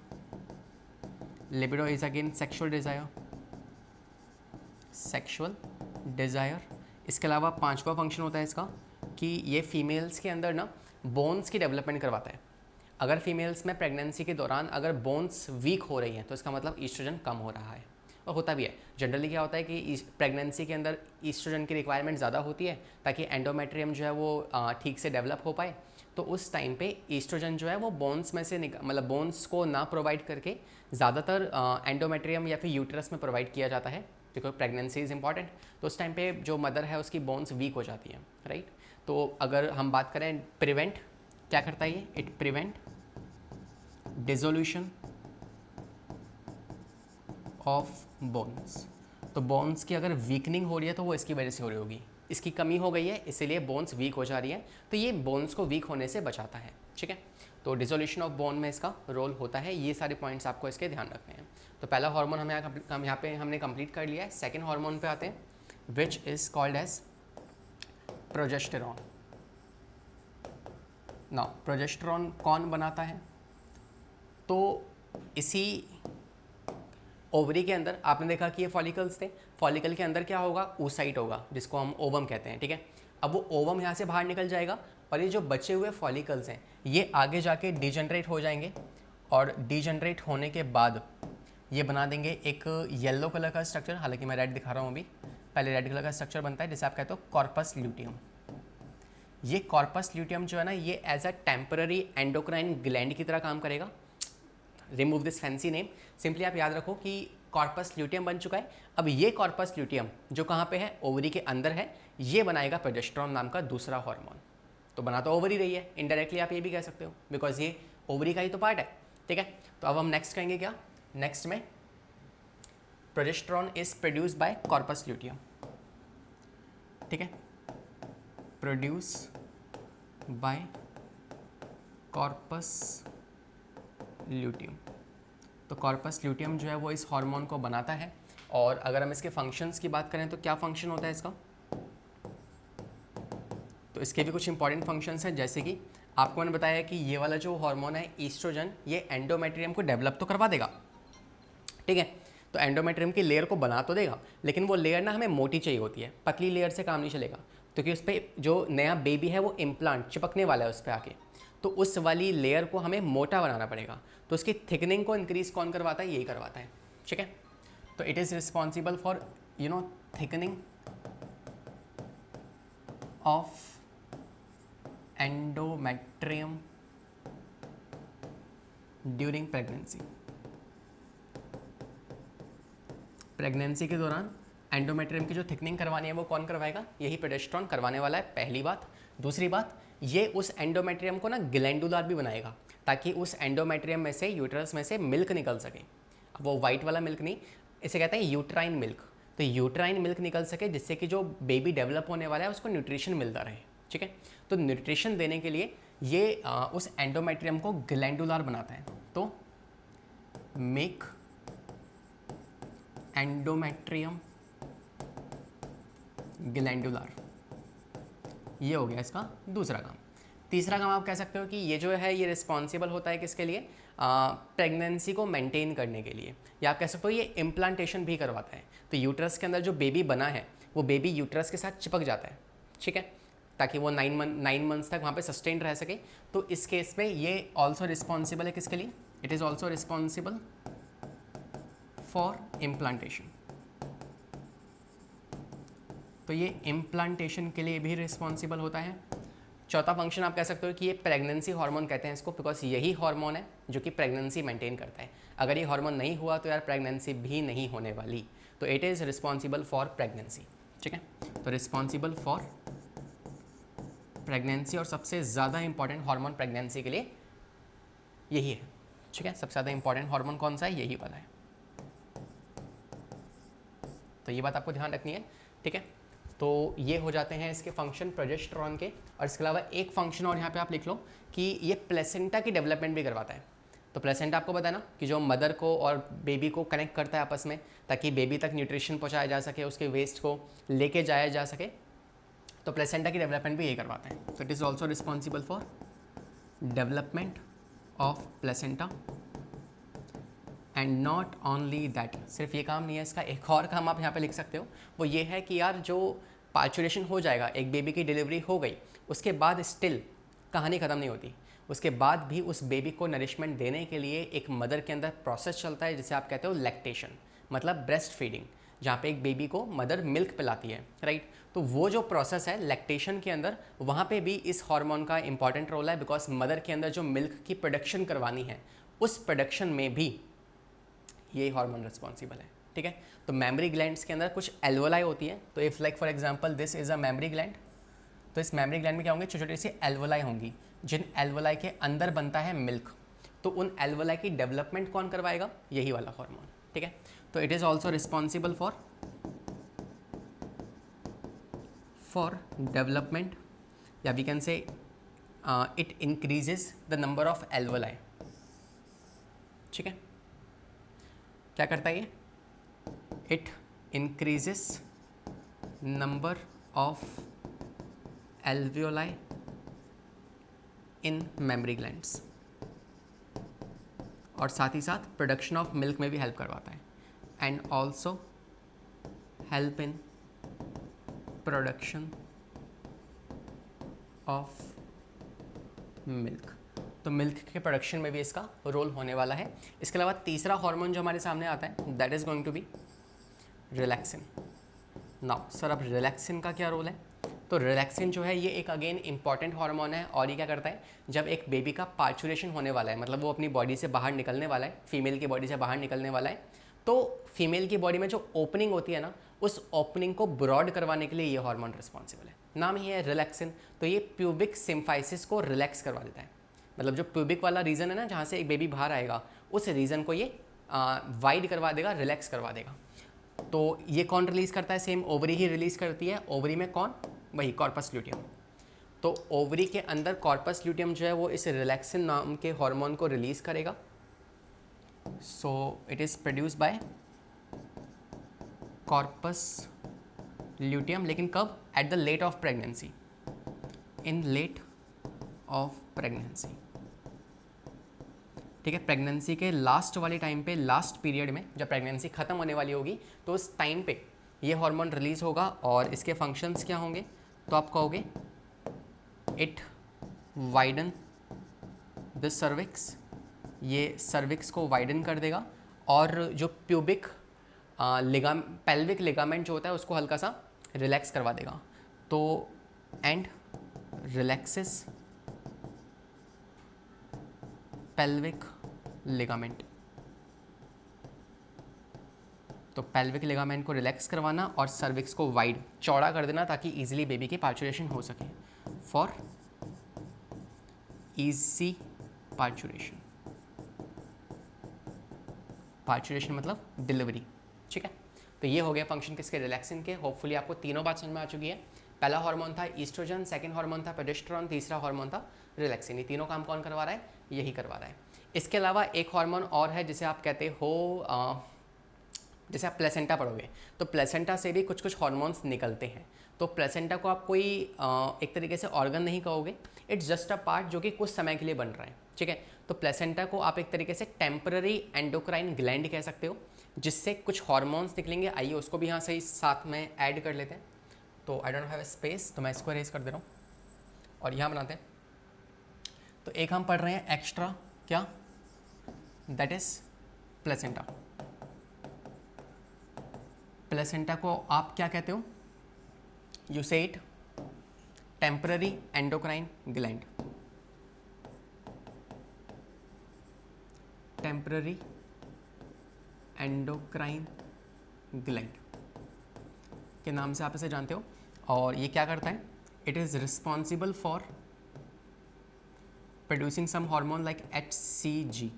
Libido is again sexual desire. इसके अलावा पांचवा फंक्शन होता है इसका कि ये फीमेल्स के अंदर ना बोन्स की डेवलपमेंट करवाता है। अगर फीमेल्स में प्रेगनेंसी के दौरान अगर बोन्स वीक हो रही हैं तो इसका मतलब ईस्ट्रोजन कम हो रहा है, और होता भी है। जनरली क्या होता है कि प्रेगनेंसी के अंदर ईस्ट्रोजन की रिक्वायरमेंट ज़्यादा होती है ताकि एंडोमेट्रियम जो है वो ठीक से डेवलप हो पाए। तो उस टाइम पे ईस्ट्रोजन जो है वो बोन्स में से मतलब बोन्स को ना प्रोवाइड करके ज़्यादातर एंडोमेट्रियम या फिर यूट्रस में प्रोवाइड किया जाता है, बिकॉज प्रेगनेंसी इज़ इंपॉर्टेंट। तो उस टाइम पे जो मदर है उसकी बोन्स वीक हो जाती हैं, राइट। तो अगर हम बात करें प्रिवेंट, क्या करता है ये, it prevent dissolution of bones. तो बोन्स की अगर वीकनिंग हो रही है तो वो इसकी वजह से हो रही होगी, इसकी कमी हो गई है इसीलिए बोन्स वीक हो जा रही है, तो ये बोन्स को वीक होने से बचाता है, ठीक है। तो डिसोल्यूशन ऑफ बोन में इसका रोल होता है। ये सारे पॉइंट्स आपको इसके ध्यान रखने हैं। तो पहला हार्मोन हम यहाँ पे हमने कंप्लीट कर लिया है। सेकेंड हार्मोन पे आते हैं, which is called as progesterone. Now progesterone कौन बनाता है, तो इसी ओवरी के अंदर आपने देखा कि ये फॉलिकल्स थे, फॉलिकल के अंदर क्या होगा, oocyte होगा, जिसको हम ओवम कहते हैं, ठीक है। अब वो ओवम यहाँ से बाहर निकल जाएगा और ये जो बचे हुए फॉलिकल्स हैं ये आगे जाके डिजनरेट हो जाएंगे, और डिजनरेट होने के बाद ये बना देंगे एक येलो कलर का स्ट्रक्चर। हालांकि मैं रेड दिखा रहा हूँ अभी, पहले रेड कलर का स्ट्रक्चर बनता है जिसे आप कहते हो कॉर्पस ल्यूटियम। ये कॉर्पस ल्यूटियम जो है ना, ये as a temporary endocrine gland की तरह काम करेगा। Remove this fancy name, simply आप याद रखो कि कॉर्पस ल्यूटियम बन चुका है। अब ये कॉर्पस ल्यूटियम जो कहाँ पे है, ओवरी के अंदर है, ये बनाएगा प्रोजेस्टेरॉन नाम का दूसरा हार्मोन। तो बना तो ओवरी रही है, इनडायरेक्टली आप ये भी कह सकते हो, बिकॉज ये ओवरी का ही तो पार्ट है, ठीक है। तो अब हम नेक्स्ट कहेंगे क्या, नेक्स्ट में progesterone is produce by corpus luteum, ठीक है, प्रोड्यूस बाय कॉर्पस ल्यूटियम। तो कॉर्पस ल्यूटियम जो है वो इस हार्मोन को बनाता है। और अगर हम इसके फंक्शंस की बात करें तो क्या फंक्शन होता है इसका, तो इसके भी कुछ इंपॉर्टेंट फंक्शंस हैं, जैसे कि आपको मैंने बताया कि ये वाला जो हार्मोन है ईस्ट्रोजन, ये एंडोमेट्रियम को डेवलप तो करवा देगा, ठीक है। तो एंडोमेट्रियम की लेयर को बना तो देगा, लेकिन वो लेयर ना हमें मोटी चाहिए होती है, पतली लेयर से काम नहीं चलेगा, क्योंकि उस पर जो नया बेबी है वो इम्प्लांट चिपकने वाला है उस पर आके, तो उस वाली लेयर को हमें मोटा बनाना पड़ेगा। तो उसकी थिकनिंग को इंक्रीज कौन करवाता है, यही करवाता है, ठीक है। तो it is responsible for thickening of endometrium during pregnancy. Pregnancy के दौरान एंडोमेट्रियम की जो थिकनिंग करवानी है वो कौन करवाएगा, यही प्रोजेस्टेरॉन करवाने वाला है, पहली बात। दूसरी बात, ये उस एंडोमेट्रियम को ना ग्लैंडुलर भी बनाएगा, ताकि उस एंडोमेट्रियम में से, यूट्रस में से मिल्क निकल सके। अब वो वाइट वाला मिल्क नहीं, इसे कहते हैं यूट्राइन मिल्क। तो यूट्राइन मिल्क निकल सके जिससे कि जो बेबी डेवलप होने वाला है उसको न्यूट्रिशन मिलता रहे। ठीक है, तो न्यूट्रिशन देने के लिए ये उस एंडोमेट्रियम को ग्लैंडुलर बनाता है। तो मेक एंडोमेट्रियम ग्लैंडुलर, ये हो गया इसका दूसरा काम। तीसरा काम आप कह सकते हो कि ये जो है ये रिस्पॉन्सिबल होता है किसके लिए, प्रेगनेंसी को मेंटेन करने के लिए, या आप कह सकते हो ये इम्प्लांटेशन भी करवाता है। तो यूट्रस के अंदर जो बेबी बना है वो बेबी यूट्रस के साथ चिपक जाता है, ठीक है, ताकि वो 9 मंथ्स तक वहाँ पे सस्टेन रह सके। तो इस केस में ये ऑल्सो रिस्पॉन्सिबल है किसके लिए, it is also responsible for implantation. तो ये इम्प्लांटेशन के लिए भी रिस्पॉन्सिबल होता है। चौथा फंक्शन आप कह सकते हो कि ये प्रेगनेंसी हार्मोन कहते हैं इसको, बिकॉज यही हार्मोन है जो कि प्रेगनेंसी मेंटेन करता है। अगर ये हार्मोन नहीं हुआ तो यार प्रेगनेंसी भी नहीं होने वाली। तो it is responsible for pregnancy, ठीक है। तो रिस्पॉन्सिबल फॉर प्रेगनेंसी, और सबसे ज़्यादा इंपॉर्टेंट हार्मोन प्रेगनेंसी के लिए यही है, ठीक है। सबसे ज़्यादा इंपॉर्टेंट हार्मोन कौन सा है, यही वाला है। तो ये बात आपको ध्यान रखनी है, ठीक है। तो ये हो जाते हैं इसके फंक्शन प्रोजेस्टेरॉन के। और इसके अलावा एक फंक्शन और यहाँ पे आप लिख लो कि ये प्लेसेंटा की डेवलपमेंट भी करवाता है। तो प्लेसेंटा आपको पता है ना कि जो मदर को और बेबी को कनेक्ट करता है आपस में, ताकि बेबी तक न्यूट्रिशन पहुँचाया जा सके, उसके वेस्ट को लेके जाया जा सके। तो प्लेसेंटा की डेवलपमेंट भी यही करवाता है। तो it is also responsible for development of placenta. And not only that, सिर्फ ये काम नहीं है इसका, एक और काम आप यहाँ पे लिख सकते हो, वो ये है कि यार जो पार्चुरेशन हो जाएगा, एक बेबी की डिलीवरी हो गई, उसके बाद स्टिल कहानी ख़त्म नहीं होती। उसके बाद भी उस बेबी को नरिशमेंट देने के लिए एक मदर के अंदर प्रोसेस चलता है जिसे आप कहते हो लैक्टेशन, मतलब ब्रेस्ट फीडिंग, जहाँ पे एक बेबी को मदर मिल्क पिलाती है, राइट। तो वो जो प्रोसेस है लैक्टेशन के अंदर, वहाँ पे भी इस हार्मोन का इंपॉर्टेंट रोल है, बिकॉज मदर के अंदर जो मिल्क की प्रोडक्शन करवानी है, उस प्रोडक्शन में भी ये हार्मोन रिस्पॉन्सिबल है, ठीक है। तो मेमरी ग्लैंड्स के अंदर कुछ एल्वोलाई होती है। तो if like for example this is a mammary gland, तो इस मेमरी ग्लैंड में क्या होंगे, छोटी छोटी सी एल्वोलाई होंगी, जिन एल्वोलाई के अंदर बनता है मिल्क। तो उन एल्वोलाई की डेवलपमेंट कौन करवाएगा, यही वाला हार्मोन, ठीक है। तो it is also responsible for development, या we can say it increases the number of alveoli, ठीक है। क्या करता है ये, it increases number of alveoli in mammary glands, और साथ ही साथ प्रोडक्शन ऑफ मिल्क में भी हेल्प करवाता है। And also help in production of milk. तो मिल्क के प्रोडक्शन में भी इसका रोल होने वाला है। इसके अलावा तीसरा हार्मोन जो हमारे सामने आता है, that is going to be relaxin. Now sir, अब रिलैक्सिन का क्या रोल है? तो रिलैक्सिन जो है ये एक अगेन इंपॉर्टेंट हार्मोन है, और ये क्या करता है, जब एक बेबी का पार्चुरेशन होने वाला है, मतलब वो अपनी बॉडी से बाहर निकलने वाला है, फीमेल की बॉडी से बाहर निकलने वाला है, तो फीमेल की बॉडी में जो ओपनिंग होती है ना, उस ओपनिंग को ब्रॉड करवाने के लिए ये हार्मोन रिस्पॉन्सिबल है। नाम ही है रिलैक्सिन। तो ये प्यूबिक सिम्फाइसिस को रिलैक्स करवा देता है, मतलब जो प्यूबिक वाला रीजन है ना, जहाँ से एक बेबी बाहर आएगा, उस रीजन को ये वाइड करवा देगा, रिलैक्स करवा देगा। तो ये कौन रिलीज़ करता है? सेम ओवरी ही रिलीज़ करती है। ओवरी में कौन? वही कॉर्पस ल्यूटियम। तो ओवरी के अंदर कॉर्पस ल्यूटियम जो है वो इस रिलैक्सिन नाम के हार्मोन को रिलीज़ करेगा। So it is produce by corpus luteum, लेकिन कब? At the late of pregnancy, in late of pregnancy, ठीक है। प्रेगनेंसी के लास्ट वाले टाइम पे, लास्ट पीरियड में, जब प्रेगनेंसी ख़त्म होने वाली होगी, तो उस टाइम पे ये हार्मोन रिलीज़ होगा। और इसके फंक्शंस क्या होंगे? तो आप कहोगे इट वाइडन द सर्विक्स, ये सर्विक्स को वाइडन कर देगा, और जो प्यूबिक पेल्विक लिगामेंट जो होता है उसको हल्का सा रिलैक्स करवा देगा। तो एंड रिलैक्सेस पेल्विक लिगामेंट। तो पेल्विक लिगामेंट को रिलैक्स करवाना और सर्विक्स को वाइड, चौड़ा कर देना, ताकि इजीली बेबी की पार्चुरेशन हो सके, फॉर इजी पार्चुरेशन, पार्चुरेशन मतलब डिलीवरी, ठीक है। तो ये हो गया फंक्शन किसके, रिलैक्सिन के। होपफुली आपको तीनों बात समझ में आ चुकी है। पहला हार्मोन था ईस्ट्रोजन, सेकंड हार्मोन था प्रोजेस्टेरॉन, तीसरा हार्मोन था रिलैक्सिन। ये तीनों काम कौन करवा रहा है, यही करवा रहा है। इसके अलावा एक हार्मोन और है जिसे आप कहते हो जैसे आप प्लेसेंटा पढ़ोगे तो प्लेसेंटा से भी कुछ कुछ हार्मोन्स निकलते हैं। तो प्लेसेंटा को आप कोई एक तरीके से ऑर्गन नहीं कहोगे, इट्स जस्ट अ पार्ट जो कि कुछ समय के लिए बन रहा है, ठीक है। तो प्लेसेंटा को आप एक तरीके से टेम्पररी एंडोक्राइन ग्लैंड कह सकते हो, जिससे कुछ हार्मोन्स निकलेंगे। आइए उसको भी यहाँ से साथ में ऐड कर लेते हैं। तो आई डोंट हैव स्पेस, तो मैं इसको अरेज कर दे रहा हूँ और यहाँ बनाते हैं। तो एक हम पढ़ रहे हैं एक्स्ट्रा, क्या, दैट इज प्लेसेंटा। प्लेसेंटा को आप क्या कहते हो, यू से it temporary endocrine gland, temporary endocrine gland के नाम से आप इसे जानते हो। और ये क्या करता है, it is responsible for producing some hormone like HCG।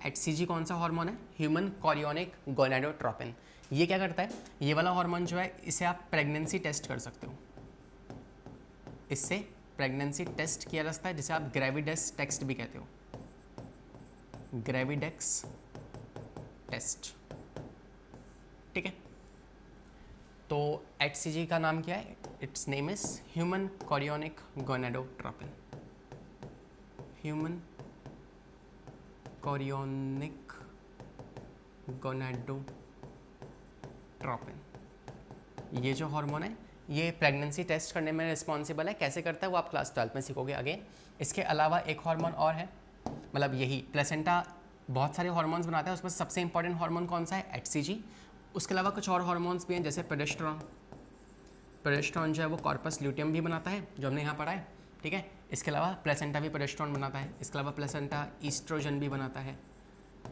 HCG कौन सा हार्मोन है, ह्यूमन कोरियोनिक गोनाडोट्रोपिन। ये क्या करता है, ये वाला हार्मोन जो है इसे आप प्रेगनेंसी टेस्ट कर सकते हो, इससे प्रेगनेंसी टेस्ट किया जाता है, जिसे आप ग्रेविडेक्स टेस्ट भी कहते हो, ग्रेविडेक्स टेस्ट, ठीक है। तो HCG का नाम क्या है, it's name is human chorionic gonadotropin, human chorionic gonadotropin. ये जो हार्मोन है ये प्रेगनेंसी टेस्ट करने में रिस्पॉन्सिबल है। कैसे करता है वो आप क्लास 12 में सीखोगे आगे। इसके अलावा एक हार्मोन और है, मतलब यही प्लेसेंटा बहुत सारे हार्मोन्स बनाता है, उसमें सबसे इंपॉर्टेंट हार्मोन कौन सा है, HCG। उसके अलावा कुछ और हार्मोन्स भी हैं जैसे प्रोजेस्टेरॉन। प्रोजेस्टेरॉन जो है वो कॉर्पस ल्यूटियम भी बनाता है, जो हमने यहाँ पढ़ा है, ठीक है। इसके अलावा प्लेसेंटा भी प्रोजेस्टेरॉन बनाता है। इसके अलावा प्लेसेंटा ईस्ट्रोजन भी बनाता है।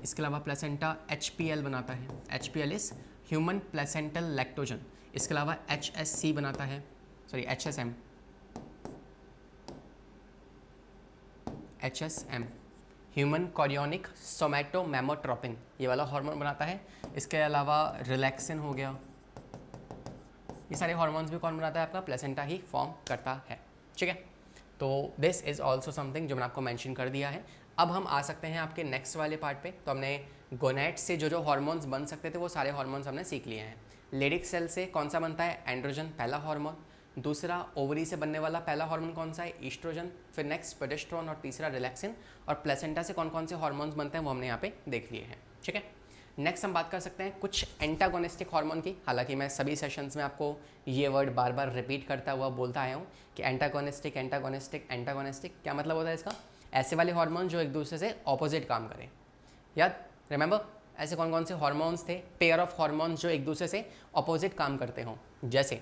इसके अलावा प्लेसेंटा HPL बनाता है, HPL is human placental lactogen. इसके अलावा HSC बनाता है, सॉरी HSM ह्यूमन कोरियोनिक सोमैटोमेमोट्रोपिन, ये वाला हार्मोन बनाता है। इसके अलावा रिलैक्सिन हो गया, ये सारे हार्मोन्स भी कौन बनाता है, आपका प्लेसेंटा ही फॉर्म करता है, ठीक है। तो दिस इज़ ऑल्सो समथिंग जो मैंने आपको मेंशन कर दिया है। अब हम आ सकते हैं आपके नेक्स्ट वाले पार्ट पे। तो हमने गोनेट से जो जो हार्मोन्स बन सकते थे वो सारे हार्मोन्स हमने सीख लिए हैं। लेडिक सेल से कौन सा बनता है, एंड्रोजन पहला हार्मोन। दूसरा ओवरी से बनने वाला पहला हार्मोन कौन सा है, ईस्ट्रोजन। फिर नेक्स्ट प्रोजेस्टेरॉन और तीसरा रिलैक्सिन। और प्लेसेंटा से कौन कौन से हार्मोन्स बनते हैं वो हमने यहाँ पे देख लिए हैं, ठीक है। नेक्स्ट हम बात कर सकते हैं कुछ एंटागोनिस्टिक हार्मोन की। हालांकि मैं सभी सेशंस में आपको ये वर्ड बार बार रिपीट करता हुआ बोलता आया हूँ कि एंटागोनिस्टिक एंटागोनिस्टिक एंटागोनिस्टिक क्या मतलब होता है इसका, ऐसे वाले हार्मोन जो एक दूसरे से ऑपोजिट काम करें। याद रिमेंबर ऐसे कौन कौन से हार्मोन्स थे, पेयर ऑफ हार्मोन्स जो एक दूसरे से ऑपोजिट काम करते हों। जैसे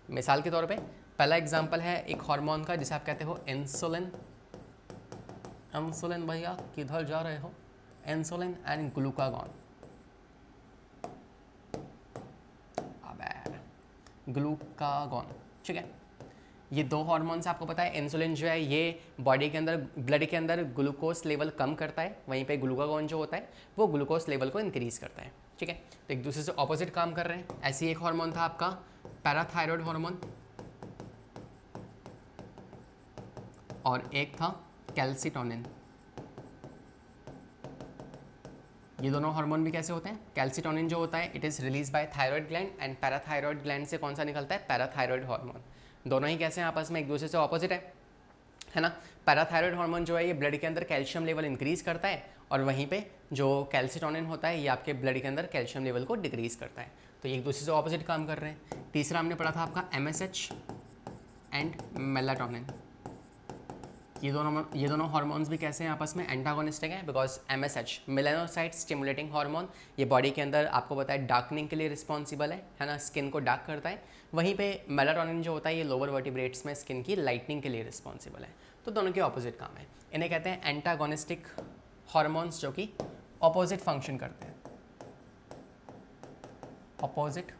मिसाल के तौर पे पहला एग्जांपल है एक हार्मोन का जिसे आप कहते हो इंसुलिन। इंसुलिन भैया किधर जा रहे हो, इंसुलिन एंड ग्लूकागॉन। ग्लूकागॉन, ठीक है। ये दो हार्मोन्स आपको पता है, इंसुलिन जो है ये बॉडी के अंदर ब्लड के अंदर ग्लूकोज लेवल कम करता है, वहीं पे ग्लूकागॉन जो होता है वो ग्लूकोज लेवल को इंक्रीज करता है, ठीक है। तो एक दूसरे से ऑपोजिट काम कर रहे हैं। ऐसे एक हार्मोन था आपका पैराथायरॉयड हार्मोन और एक था कैल्सिटोनिन। ये दोनों हार्मोन भी कैसे होते हैं, कैल्सिटोनिन जो होता है it is release by thyroid gland and parathyroid gland से कौन सा निकलता है, पैराथायरॉयड हार्मोन। दोनों ही कैसे हैं आपस में एक दूसरे से ऑपोजिट है ना। पैराथायरॉयड हार्मोन जो है ये ब्लड के अंदर कैल्शियम लेवल इंक्रीज करता है और वहीं पे जो कैल्सिटोनिन होता है ये आपके ब्लड के अंदर कैल्शियम लेवल को डिक्रीज करता है। तो ये एक दूसरे से ऑपोजिट काम कर रहे हैं। तीसरा हमने पढ़ा था आपका MSH एंड मेलाटोनिन। ये दोनों हार्मोन्स भी कैसे हैं आपस में, एंटागोनिस्टिक हैं। Because MSH melanocyte stimulating hormone ये बॉडी के अंदर आपको पता है डार्कनिंग के लिए रिस्पॉन्सिबल है ना, स्किन को डार्क करता है। वहीं पे मेलाटोनिन जो होता है ये लोअर वर्टिब्रेट्स में स्किन की लाइटनिंग के लिए रिस्पॉन्सिबल है। तो दोनों के ऑपोजिट काम है, इन्हें कहते हैं एंटागोनिस्टिक हार्मोन्स जो कि ऑपोजिट फंक्शन करते हैं, ऑपोजिट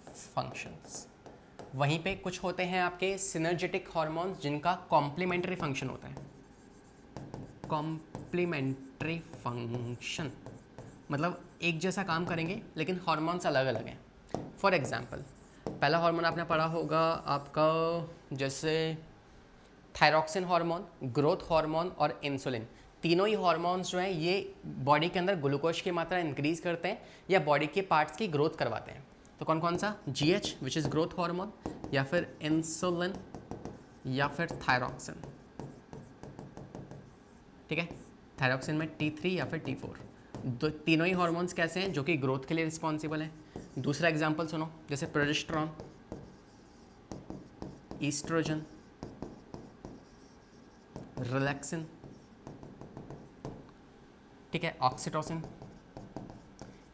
फंक्शंस। वहीं पे कुछ होते हैं आपके सिनर्जेटिक हार्मोन्स जिनका कॉम्प्लीमेंट्री फंक्शन होता है, कॉम्प्लीमेंट्री फंक्शन, मतलब एक जैसा काम करेंगे लेकिन हार्मोन्स अलग अलग हैं। फॉर एग्जांपल, पहला हार्मोन आपने पढ़ा होगा आपका जैसे थायरॉक्सिन हार्मोन, ग्रोथ हार्मोन और इंसुलिन। तीनों ही हार्मोन्स जो हैं ये बॉडी के अंदर ग्लूकोज की मात्रा इंक्रीज करते हैं या बॉडी के पार्ट्स की ग्रोथ करवाते हैं। तो कौन कौन सा? GH which is growth hormone, या फिर इंसुलिन, या फिर थायरॉक्सिन। ठीक है, थायरॉक्सिन में T3 या फिर T4। तीनों ही हार्मोन्स कैसे हैं? जो कि ग्रोथ के लिए रिस्पॉन्सिबल हैं। दूसरा एग्जाम्पल सुनो, जैसे प्रोजेस्टेरॉन, ईस्ट्रोजन, रिलैक्सिन, ठीक है, ऑक्सीटोसिन।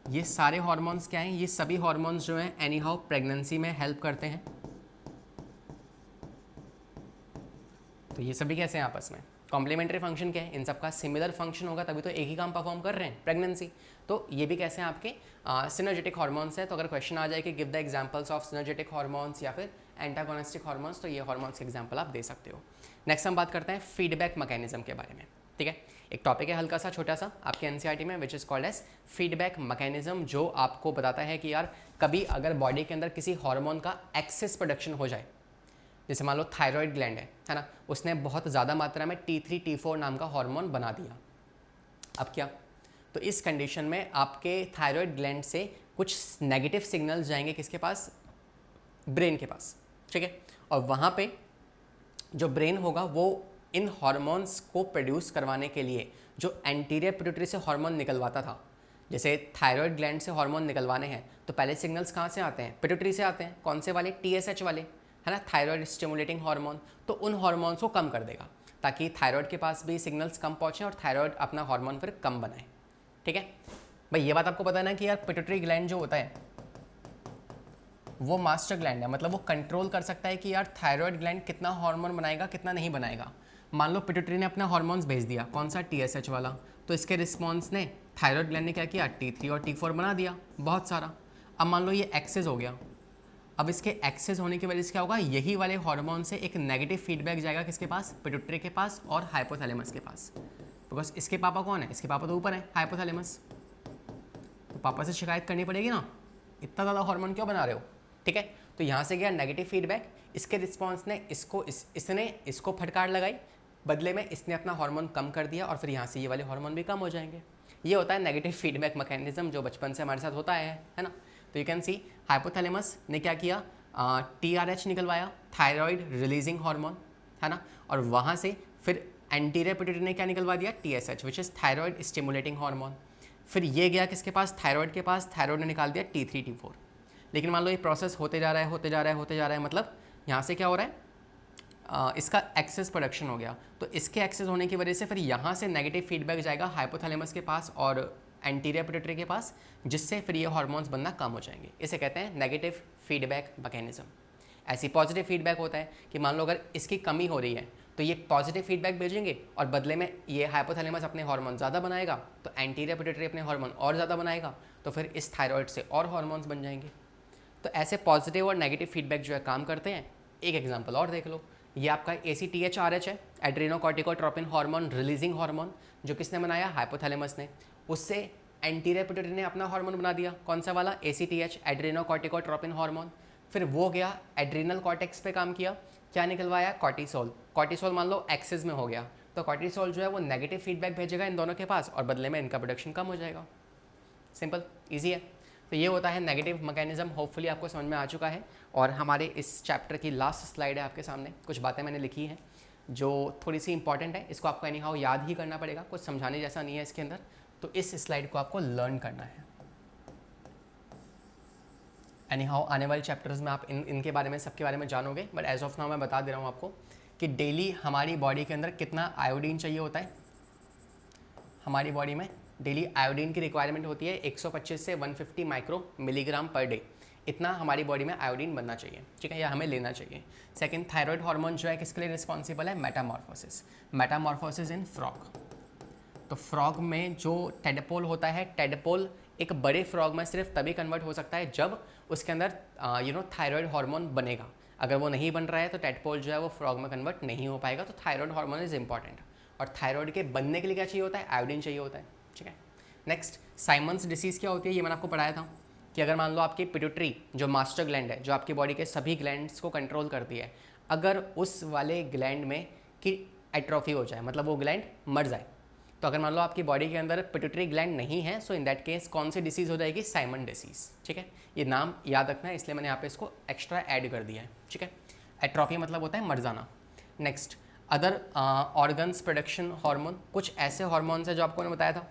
ये सारे हार्मोन्स क्या हैं? ये सभी हार्मोन्स जो हैं एनी हाउ प्रेगनेंसी में हेल्प करते हैं। तो ये सभी कैसे हैं आपस में? कॉम्प्लीमेंट्री फंक्शन क्या है? इन सबका सिमिलर फंक्शन होगा तभी तो एक ही काम परफॉर्म कर रहे हैं, प्रेगनेंसी। तो ये भी कैसे हैं आपके सिनर्जेटिक हार्मोन्स है। तो अगर क्वेश्चन आ जाए कि give the examples of synergetic hormones या फिर एंटागोनिस्टिक हार्मोन्स, तो ये हार्मोन्स के एग्जांपल आप दे सकते हो। नेक्स्ट हम बात करते हैं फीडबैक मैकेनिज्म के बारे में। ठीक है, एक टॉपिक है हल्का सा छोटा सा आपके एनसीईआरटी में which is called as feedback mechanism, जो आपको बताता है कि यार कभी अगर बॉडी के अंदर किसी हार्मोन का एक्सेस प्रोडक्शन हो जाए, जैसे मान लो थायराइड ग्लैंड है ना, उसने बहुत ज़्यादा मात्रा में T3 T4 नाम का हार्मोन बना दिया। अब क्या? तो इस कंडीशन में आपके थायराइड ग्लैंड से कुछ नेगेटिव सिग्नल्स जाएंगे किसके पास? ब्रेन के पास। ठीक है, और वहाँ पे जो ब्रेन होगा वो इन हार्मोन्स को प्रोड्यूस करवाने के लिए जो एंटीरियर पिट्यूटरी से हार्मोन निकलवाता था, जैसे थायराइड ग्लैंड से हार्मोन निकलवाने हैं तो पहले सिग्नल्स कहाँ से आते हैं? पिट्यूटरी से आते हैं। कौन से वाले? TSH वाले, है ना, थायराइड स्टिमुलेटिंग हार्मोन। तो उन हार्मोन्स को कम कर देगा ताकि थायराइड के पास भी सिग्नल्स कम पहुँचें और थायराइड अपना हार्मोन फिर कम बनाए। ठीक है भाई, ये बात आपको पता है ना कि यार पिट्यूटरी ग्लैंड जो होता है वो मास्टर ग्लैंड है, मतलब वो कंट्रोल कर सकता है कि यार थायराइड ग्लैंड कितना हार्मोन बनाएगा कितना नहीं बनाएगा। मान लो पिट्यूटरी ने अपना हार्मोन्स भेज दिया, कौन सा? TSH वाला, तो इसके रिस्पॉन्स ने थायराइड ग्लैंड ने क्या किया? T3 और T4 बना दिया बहुत सारा। अब मान लो ये एक्सेस हो गया, अब इसके एक्सेस होने की वजह से क्या होगा? यही वाले हार्मोन से एक नेगेटिव फीडबैक जाएगा किसके पास? पिट्यूटरी के पास और हाइपोथैलेमस के पास। बिकॉज इसके पापा कौन है? इसके पापा तो ऊपर है, हाइपोथैलेमस। तो पापा से शिकायत करनी पड़ेगी ना, इतना ज़्यादा हार्मोन क्यों बना रहे हो? ठीक है, तो यहाँ से गया नेगेटिव फीडबैक, इसके रिस्पॉन्स ने इसने इसको फटकार लगाई, बदले में इसने अपना हार्मोन कम कर दिया और फिर यहाँ से ये वाले हार्मोन भी कम हो जाएंगे। ये होता है नेगेटिव फीडबैक मैकेनिज्म जो बचपन से हमारे साथ होता है ना। तो यू कैन सी हाइपोथैलेमस ने क्या किया? TRH निकलवाया, थायराइड रिलीजिंग हार्मोन, है ना, और वहाँ से फिर एंटीरियर पिट्यूटरी ने क्या निकलवा दिया? TSH which is thyroid stimulating hormone. फिर ये गया किसके पास? थायराइड के पास, थायराइड ने निकाल दिया T3 T4। लेकिन मान लो ये प्रोसेस होते जा रहा है, मतलब यहाँ से क्या हो रहा है? इसका एक्सेस प्रोडक्शन हो गया, तो इसके एक्सेस होने की वजह से फिर यहाँ से नेगेटिव फीडबैक जाएगा हाइपोथैलेमस के पास और एंटीरियर पिट्यूटरी के पास, जिससे फिर ये हार्मोन्स बनना कम हो जाएंगे। इसे कहते हैं नेगेटिव फीडबैक मैकेनिज्म। ऐसी पॉजिटिव फीडबैक होता है कि मान लो अगर इसकी कमी हो रही है तो ये पॉजिटिव फीडबैक भेजेंगे और बदले में ये हाइपोथैलेमस अपने हार्मोन ज़्यादा बनाएगा, तो एंटीरियर पिट्यूटरी अपने हार्मोन और ज़्यादा बनाएगा, तो फिर इस थायराइड से और हार्मोन्स बन जाएंगे। तो ऐसे पॉजिटिव और नेगेटिव फीडबैक जो है काम करते हैं। एक एग्जांपल और देख लो, ये आपका ACTH-RH है, एड्रेनोकॉर्टिकोट्रोपिन हार्मोन रिलीजिंग हार्मोन, जो किसने बनाया? हाइपोथैलेमस ने। उससे एंटीरियर पिट्यूटरी ने अपना हार्मोन बना दिया, कौन सा वाला? ACTH, adrenocorticotropin hormone. फिर वो गया एड्रीनल कॉर्टेक्स पे काम किया, क्या निकलवाया? कॉर्टिसोल। कॉर्टिसोल मान लो एक्सेस में हो गया, तो कॉर्टिसोल जो है वो नेगेटिव फीडबैक भेजेगा इन दोनों के पास और बदले में इनका प्रोडक्शन कम हो जाएगा। सिंपल, ईजी है। तो ये होता है नेगेटिव मैकेनिज्म। होपफुली आपको समझ में आ चुका है। और हमारे इस चैप्टर की लास्ट स्लाइड है आपके सामने, कुछ बातें मैंने लिखी हैं जो थोड़ी सी इंपॉर्टेंट है, इसको आपको एनी हाउ याद ही करना पड़ेगा, कुछ समझाने जैसा नहीं है इसके अंदर, तो इस स्लाइड को आपको लर्न करना है। एनी हाउ आने वाले चैप्टर्स में आप इनके बारे में, सबके बारे में जानोगे, बट एज ऑफ नाउ मैं बता दे रहा हूँ आपको कि डेली हमारी बॉडी के अंदर कितना आयोडीन चाहिए होता है। हमारी बॉडी में डेली आयोडीन की रिक्वायरमेंट होती है 125 से 150 माइक्रो मिलीग्राम पर डे, इतना हमारी बॉडी में आयोडीन बनना चाहिए, ठीक है, या हमें लेना चाहिए। सेकंड, थायराइड हार्मोन जो है किसके लिए रिस्पॉन्सिबल है? मेटामॉर्फोसिस। मेटामॉर्फोसिस इन फ्रॉग। तो फ्रॉग में जो टेडपोल होता है, टेडपोल एक बड़े फ्रॉग में सिर्फ तभी कन्वर्ट हो सकता है जब उसके अंदर थायराइड हार्मोन बनेगा। अगर वो नहीं बन रहा है तो टेडपोल जो है वो फ्रॉग में कन्वर्ट नहीं हो पाएगा। तो थायराइड हार्मोन इज इंपॉर्टेंट। और थायराइड के बनने के लिए क्या चाहिए होता है, आयोडीन चाहिए होता है, ठीक है। नेक्स्ट साइमंस डिसीज़ क्या होती है, ये मैंने आपको पढ़ाया था कि अगर मान लो आपकी पिट्यूटरी जो मास्टर ग्लैंड है, जो आपकी बॉडी के सभी ग्लैंड्स को कंट्रोल करती है, अगर उस वाले ग्लैंड में की एट्रोफी हो जाए, मतलब वो ग्लैंड मर जाए, तो अगर मान लो आपकी बॉडी के अंदर पिट्यूटरी ग्लैंड नहीं है, सो इन दैट केस कौन सी डिसीज़ हो जाएगी, साइमन डिसीज़, ठीक है। ये नाम याद रखना है, इसलिए मैंने यहाँ पे इसको एक्स्ट्रा ऐड कर दिया है, ठीक है। एट्रोफी मतलब होता है मर जाना। Next other organs production hormone, कुछ ऐसे हार्मोन्स हैं जो आपको मैंने बताया था,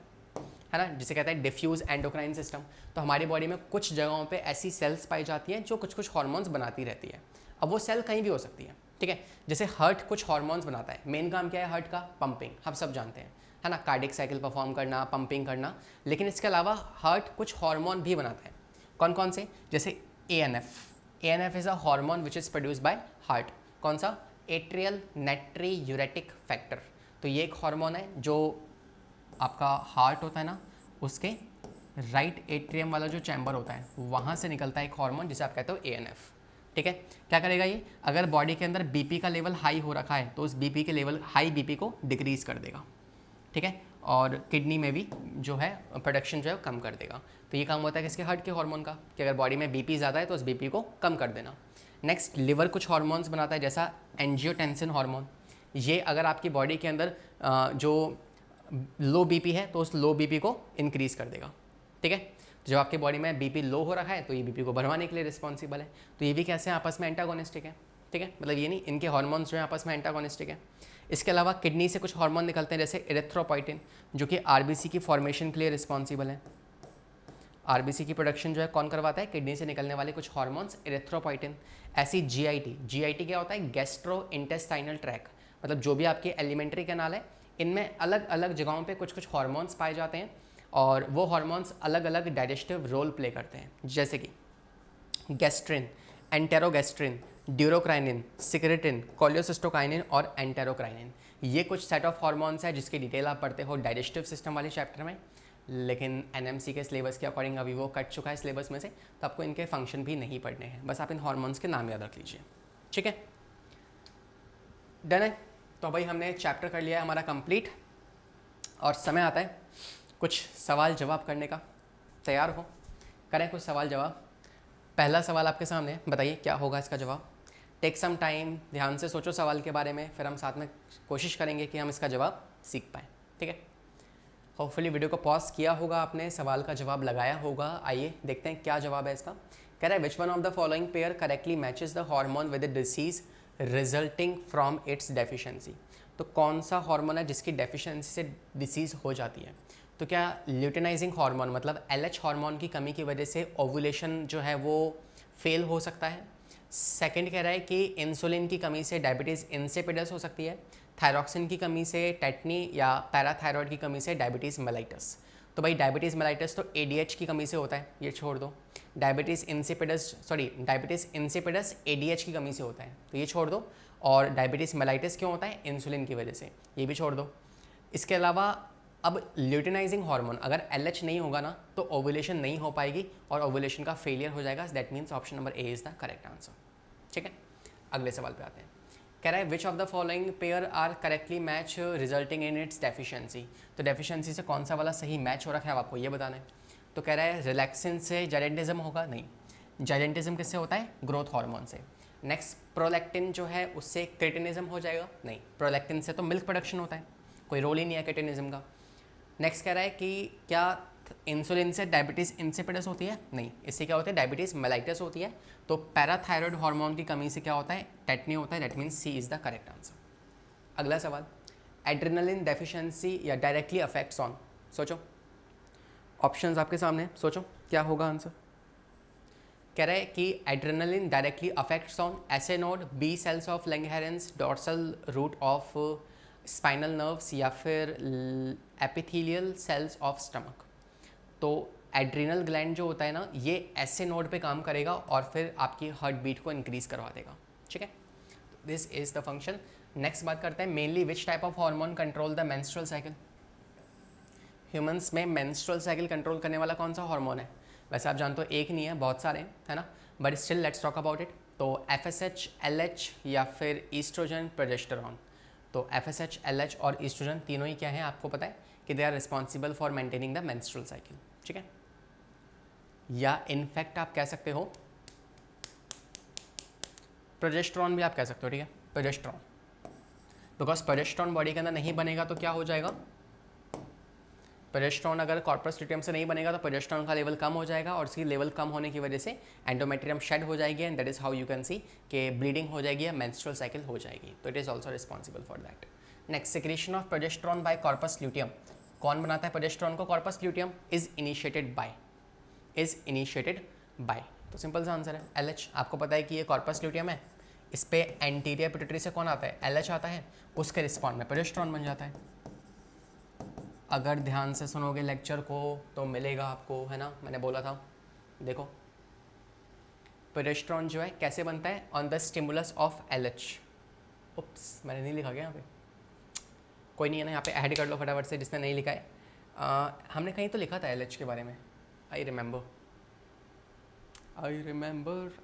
है ना, जिसे कहते हैं डिफ्यूज एंडोक्राइन सिस्टम। तो हमारी बॉडी में कुछ जगहों पे ऐसी सेल्स पाई जाती हैं जो कुछ कुछ हार्मोन्स बनाती रहती है। अब वो सेल कहीं भी हो सकती है, ठीक है। जैसे हार्ट कुछ हार्मोन्स बनाता है, मेन काम क्या है हार्ट का, पंपिंग, हम सब जानते हैं, है ना, कार्डिक साइकिल परफॉर्म करना, पंपिंग करना। लेकिन इसके अलावा हार्ट कुछ हार्मोन भी बनाता है। कौन कौन से, जैसे ANF is a hormone which is produce by heart. कौन सा, एट्रियल नाइट्रियूरेटिक फैक्टर। तो ये एक हार्मोन है जो आपका हार्ट होता है ना, उसके राइट एट्रियम वाला जो चैम्बर होता है वहाँ से निकलता है एक हार्मोन जिसे आप कहते हो ANF, ठीक है। क्या करेगा ये, अगर बॉडी के अंदर BP का लेवल हाई हो रखा है तो उस BP के लेवल, हाई BP को डिक्रीज कर देगा, ठीक है। और किडनी में भी जो है प्रोडक्शन जो है कम कर देगा। तो ये काम होता है किसके, हार्ट के हार्मोन का, कि अगर बॉडी में BP ज़्यादा है तो उस BP को कम कर देना। नेक्स्ट लिवर कुछ हार्मोन्स बनाता है, जैसा एंजियोटेंसिन हार्मोन। ये अगर आपकी बॉडी के अंदर जो लो BP है तो उस लो BP को इंक्रीज कर देगा, ठीक है। तो जब आपकी बॉडी में BP लो हो रखा है तो ये BP को बढ़वाने के लिए रिस्पॉन्सिबल है। तो ये भी कैसे आपस में एंटागोनिस्टिक है, ठीक है, मतलब ये नहीं, इनके हार्मोन्स जो है आपस में एंटागोनिस्टिक है। इसके अलावा किडनी से कुछ हार्मोन निकलते हैं, जैसे इरेथ्रोपोइटिन, जो कि RBC की फॉर्मेशन के लिए रिस्पॉन्सिबल है। RBC की प्रोडक्शन जो है कौन करवाता है, किडनी से निकलने वाले कुछ हार्मोन्स, इरेथ्रोपोइटिन। ऐसी GIT क्या होता है, गैस्ट्रो इंटेस्टाइनल ट्रैक, मतलब जो भी आपके एलिमेंट्री कैनाल है इनमें अलग अलग जगहों पे कुछ कुछ हार्मोन्स पाए जाते हैं और वो हार्मोन्स अलग अलग डाइजेस्टिव रोल प्ले करते हैं, जैसे कि गैस्ट्रिन, एंटेरोगैस्ट्रिन, ड्यूरोक्राइनिन, सिक्रेटिन, कोलियोसिस्टोकाइनिन और एंटेरोक्राइनिन। ये कुछ सेट ऑफ हार्मोन्स है जिसकी डिटेल आप पढ़ते हो डाइजेस्टिव सिस्टम वाले चैप्टर में, लेकिन NMC के सिलेबस के अकॉर्डिंग अभी वो कट चुका है सिलेबस में से, तो आपको इनके फंक्शन भी नहीं पढ़ने हैं, बस आप इन हार्मोन्स के नाम याद रख लीजिए, ठीक है। डन है, तो भाई हमने चैप्टर कर लिया है हमारा कंप्लीट और समय आता है कुछ सवाल जवाब करने का। तैयार हो, करें कुछ सवाल जवाब। पहला सवाल आपके सामने, बताइए क्या होगा इसका जवाब। टेक सम टाइम, ध्यान से सोचो सवाल के बारे में, फिर हम साथ में कोशिश करेंगे कि हम इसका जवाब सीख पाएँ, ठीक है। होपफुली वीडियो को पॉज किया होगा आपने, सवाल का जवाब लगाया होगा। आइए देखते हैं क्या जवाब है इसका। कह रहा है which one of the following pair correctly matches the hormone with the disease resulting from its deficiency. तो कौन सा हार्मोन है जिसकी डेफिशिएंसी से डिसीज़ हो जाती है। तो क्या ल्यूटेनाइजिंग हार्मोन मतलब LH हार्मोन की कमी की वजह से ओवुलेशन जो है वो फेल हो सकता है। सेकंड कह रहा है कि इंसुलिन की कमी से डायबिटीज़ इंसिपिडस हो सकती है। थायरॉक्सिन की कमी से टेटनी या पैराथायरॉयड की कमी से डायबिटीज़ मेलाइटस। तो भाई डायबिटीज़ मेलाइटस तो ADH की कमी से होता है, ये छोड़ दो। डायबिटीज़ इंसिपिडस ADH की कमी से होता है, तो ये छोड़ दो। और डायबिटीज़ मेलाइटस क्यों होता है, इंसुलिन की वजह से, ये भी छोड़ दो। इसके अलावा अब ल्यूटेनाइजिंग हार्मोन अगर LH नहीं होगा ना तो ओवुलेशन नहीं हो पाएगी और ओवुलेशन का फेलियर हो जाएगा। That means option number A is the correct answer, ठीक है। अगले सवाल पे आते हैं। कह रहा है which of the following pair are correctly match resulting in its deficiency. तो डेफिशिएंसी से कौन सा वाला सही मैच हो रखा है आपको ये बताना है। तो कह रहा है रिलैक्सिन से जाइलेंटिज्म होगा, नहीं। जाइलेंटिज्म किससे होता है, ग्रोथ हार्मोन से। नेक्स्ट प्रोलैक्टिन जो है उससे क्रेटिनिज्म हो जाएगा, नहीं। प्रोलैक्टिन से तो मिल्क प्रोडक्शन होता है, कोई रोल ही नहीं है क्रेटिनिज्म का। नेक्स्ट कह रहा है कि क्या इंसुलिन से डायबिटीज़ इंसिपिडस होती है, नहीं। इससे क्या होता है, डायबिटीज़ मेलाइटस होती है। तो पैराथायरॉयड हार्मोन की कमी से क्या होता है, टेटनी होता है। That means C is the correct answer. अगला सवाल, एड्रेनलिन डेफिशिएंसी या डायरेक्टली अफेक्ट्स ऑन। सोचो, ऑप्शंस आपके सामने, सोचो क्या होगा आंसर। कह रहा है कि adrenaline directly affects on SA node, B cells of Langerhans, dorsal root of spinal nerves या फिर एपिथेलियल सेल्स ऑफ स्टमक। तो एड्रिनल ग्लैंड जो होता है ना, ये ऐसे नोड पे काम करेगा और फिर आपकी हार्ट बीट को इंक्रीज करवा देगा, ठीक है। This is the function. Next बात करते हैं, mainly which type of hormone control the menstrual cycle. Humans में मेंस्ट्रुअल साइकिल कंट्रोल करने वाला कौन सा हार्मोन है। वैसे आप जानते हो एक नहीं है, बहुत सारे हैं, है ना, but still let's talk about it. तो FSH, LH या फिर ईस्ट्रोजन, प्रोजेस्टेरॉन। तो FSH, LH और ईस्ट्रोजन तीनों ही क्या हैं आपको पता है कि they are responsible for maintaining the menstrual cycle, ठीक है। या इनफैक्ट आप कह सकते हो प्रोजेस्टेरॉन भी आप कह सकते हो, ठीक है, प्रोजेस्टेरॉन, बिकॉज प्रोजेस्टेरॉन बॉडी के अंदर नहीं बनेगा तो क्या हो जाएगा, प्रोजेस्टेरॉन अगर कॉर्पस ल्यूटियम से नहीं बनेगा तो प्रोजेस्टेरॉन का लेवल कम हो जाएगा और उसकी लेवल कम होने की वजह से एंडोमेट्रियम शेड हो जाएगी and that is how you can see कि ब्लीडिंग हो जाएगी या मेंस्ट्रुअल साइकिल हो जाएगी, तो it is also responsible for that. Next, secretion of progesterone by corpus luteum, कौन बनाता है प्रोजेस्टेरॉन को, corpus luteum, is initiated by, तो सिंपल सा आंसर है LH। आपको पता है कि ये कॉर्पस ल्यूटियम है, इस पे एंटीरियर पिट्यूटरी से कौन आता है, LH आता है, उसके रिस्पॉन्ड में प्रोजेस्टेरॉन बन जाता है। अगर ध्यान से सुनोगे लेक्चर को तो मिलेगा आपको, है ना, मैंने बोला था, देखो प्रोजेस्टेरॉन जो है कैसे बनता है, on the stimulus of LH। उप्स, मैंने नहीं लिखा गया यहाँ पे, कोई नहीं है ना, यहाँ पे ऐड कर लो फटाफट से जिसने नहीं लिखा है। हमने कहीं तो लिखा था LH के बारे में, आई रिमेंबर,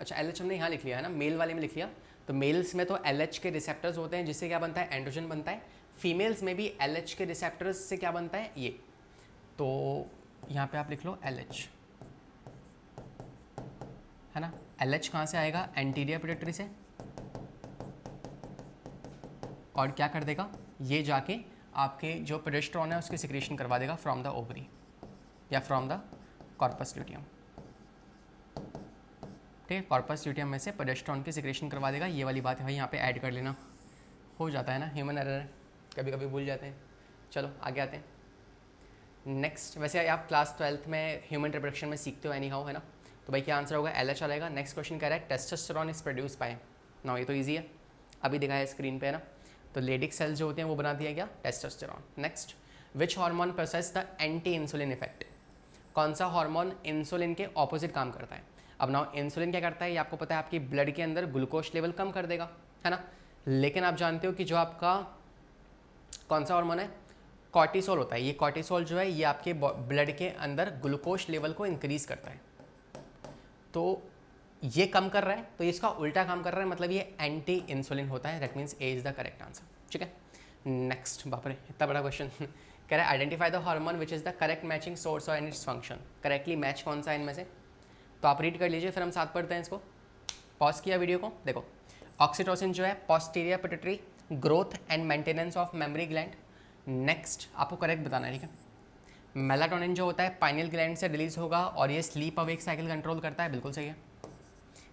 अच्छा LH हमने यहाँ लिख लिया है ना, मेल वाले में लिख लिया। तो मेल्स में तो LH के रिसेप्टर्स होते हैं जिससे क्या बनता है, एंड्रोजन बनता है। फीमेल्स में भी LH के रिसेप्टर्स से क्या बनता है, ये, तो यहाँ पे आप लिख लो LH, है ना। LH कहाँ से आएगा, एंटीरियर पिट्यूटरी से, और क्या कर देगा, ये जाके आपके जो प्रोजेस्टेरॉन है उसकी सिक्रीशन करवा देगा फ्रॉम द ओवरी या फ्रॉम द कॉर्पस ल्यूटियम, ठीक है। कॉर्पस ल्यूटियम में से प्रोजेस्टेरॉन की सिक्रीशन करवा देगा, ये वाली बात है भाई, यहाँ पे ऐड कर लेना, हो जाता है ना, ह्यूमन एरर है, कभी कभी भूल जाते हैं। चलो आगे आते हैं। नेक्स्ट, वैसे आप क्लास 12th में ह्यूमन रिप्रोडक्शन में सीखते हो एनी हाउ, है ना, तो भाई क्या आंसर होगा, LH आएगा। नेक्स्ट क्वेश्चन कह रहा है टेस्टोस्टेरोन इज प्रोड्यूस बाय, ना ये तो ईजी है, अभी दिखाया स्क्रीन पे, है ना, तो लेडिक सेल्स जो होते हैं वो बना दिया गया testosterone. Next, which hormone process the anti insulin effect, कौन सा हार्मोन इंसुलिन के ऑपोजिट काम करता है। अब ना इंसुलिन क्या करता है, ये आपको पता है, आपकी ब्लड के अंदर ग्लूकोज लेवल कम कर देगा, है ना, लेकिन आप जानते हो कि जो आपका कौन सा हार्मोन है, कॉर्टिसोल होता है। ये कॉर्टिसोल जो है ये आपके ब्लड के अंदर ग्लूकोज लेवल को इंक्रीज करता है, तो ये कम कर रहा है, तो इसका उल्टा काम कर रहा है, मतलब ये एंटी इंसुलिन होता है, that means A is the correct answer, ठीक है। नेक्स्ट, बाप रे इतना बड़ा क्वेश्चन कह रहा है identify the hormone which is the correct matching source और इट्स फंक्शन, करेक्टली मैच कौन सा है इनमें से, तो आप रीड कर लीजिए, फिर हम साथ पढ़ते हैं इसको। पॉज किया वीडियो को, देखो ऑक्सीटोसिन जो है posterior pituitary growth and maintenance of memory gland. Next आपको करेक्ट बताना है, ठीक है। मेलाटोनिन जो होता है पाइनियल ग्लैंड से रिलीज होगा और ये स्लीप अवेक साइकिल कंट्रोल करता है, बिल्कुल सही है।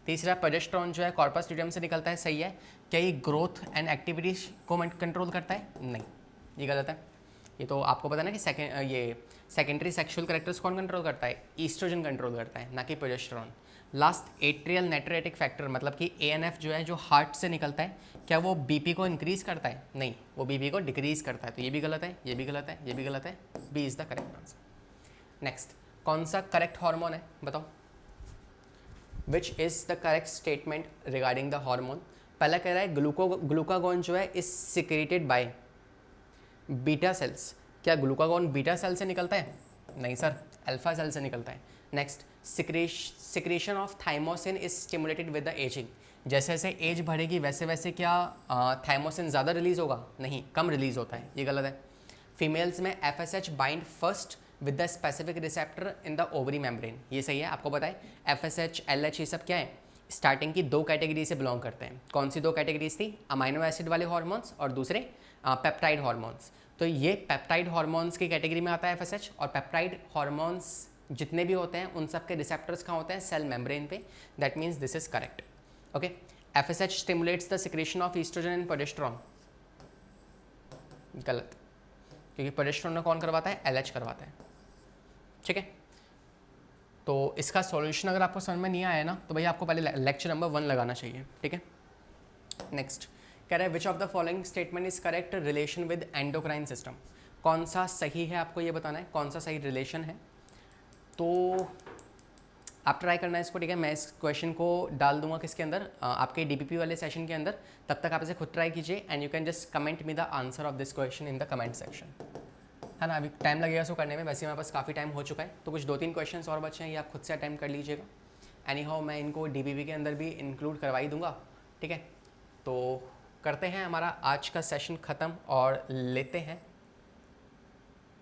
तीसरा, प्रोजेस्टेरॉन जो है कॉर्पस ल्यूटियम से निकलता है, सही है। क्या ये ग्रोथ एंड एक्टिविटीज को कंट्रोल करता है, नहीं, ये गलत है। ये तो आपको पता ना कि ये सेकेंडरी सेक्सुअल कैरेक्टर्स कौन कंट्रोल करता है, ईस्ट्रोजन कंट्रोल करता है, ना कि प्रोजेस्टेरॉन। लास्ट, एट्रियल नाइट्रेटिक फैक्टर, मतलब कि ANF जो है जो हार्ट से निकलता है, क्या वो BP को इंक्रीज करता है, नहीं, वो BP को डिक्रीज करता है, तो ये भी गलत है, ये भी गलत है, ये भी गलत है, B is the correct answer. Next, कौन सा करेक्ट हार्मोन है बताओ, which is the correct statement regarding the hormone. पहला कह रहा है ग्लूकागोन जो है is secreted by beta cells, क्या ग्लूकागोन बीटा सेल से निकलता है, नहीं सर, अल्फा सेल से निकलता है। Next, secretion of thymosin is stimulated with the ageing, जैसे जैसे एज बढ़ेगी वैसे वैसे क्या थाइमोसिन ज़्यादा रिलीज होगा, नहीं, कम रिलीज होता है, ये गलत है। फीमेल्स में FSH bind first with the specific receptor in the ovary membrane, ये सही है। आपको पता है FSH, LH ये सब क्या है, स्टार्टिंग की 2 कैटेगरी से बिलोंग करते हैं। कौन सी 2 कैटेगरीज थी, अमाइनो एसिड वाले हार्मोन्स और दूसरे पेप्टाइड हार्मोन्स। तो ये पेप्टाइड हार्मोन्स की कैटेगरी में आता है FSH, और पेप्टाइड हार्मोन्स जितने भी होते हैं उन सब के रिसेप्टर्स कहाँ होते हैं, सेल मेम्ब्रेन पे, that means this is correct, okay. FSH stimulates the secretion of estrogen and progesterone, गलत, क्योंकि प्रोजेस्टेरॉन में कौन करवाता है, LH करवाता है, ठीक है। तो इसका सॉल्यूशन अगर आपको समझ में नहीं आया ना, तो भैया आपको पहले लेक्चर नंबर 1 लगाना चाहिए, ठीक है। नेक्स्ट कह रहा है which of the following statement is correct relation with endocrine system, कौन सा सही है, आपको ये बताना है कौन सा सही रिलेशन है। तो आप ट्राई करना है इसको, ठीक है। मैं इस क्वेश्चन को डाल दूंगा किसके अंदर, आपके DPP वाले सेशन के अंदर, तब तक आप इसे खुद ट्राई कीजिए and you can just comment me the answer of this question in the comment section, है ना। अभी टाइम लगेगा इसको करने में, वैसे हमारे पास काफ़ी टाइम हो चुका है, तो कुछ 2-3 क्वेश्चन और बचे हैं, ये आप खुद से अटेम्प्ट कर लीजिएगा। एनी हाउ मैं इनको DPP के अंदर भी इंक्लूड करवा ही दूंगा, ठीक है। तो करते हैं हमारा आज का सेशन ख़त्म और लेते हैं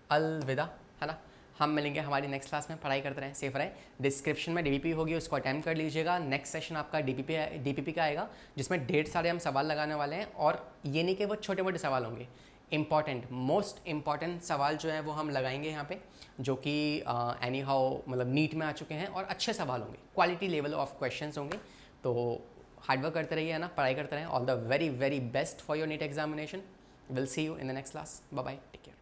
अलविदा, है ना। हम मिलेंगे हमारी नेक्स्ट क्लास में। पढ़ाई करते रहें, सेफ रहें। डिस्क्रिप्शन में डीपीपी होगी, उसको अटेम्प्ट कर लीजिएगा। नेक्स्ट सेशन आपका डीपीपी का आएगा, जिसमें ढेर सारे हम सवाल लगाने वाले हैं। और ये नहीं कि वो छोटे मोटे सवाल होंगे, इंपॉर्टेंट मोस्ट इंपॉर्टेंट सवाल जो है वो हम लगाएंगे यहाँ पे, जो कि एनी हाउ मतलब नीट में आ चुके हैं और अच्छे सवाल होंगे, क्वालिटी लेवल ऑफ क्वेश्चंस होंगे। तो हार्डवर्क करते रहिए, है ना, पढ़ाई करते रहें। All the very very best for your NEET examination. Will see you in the next class. Bye bye, take care.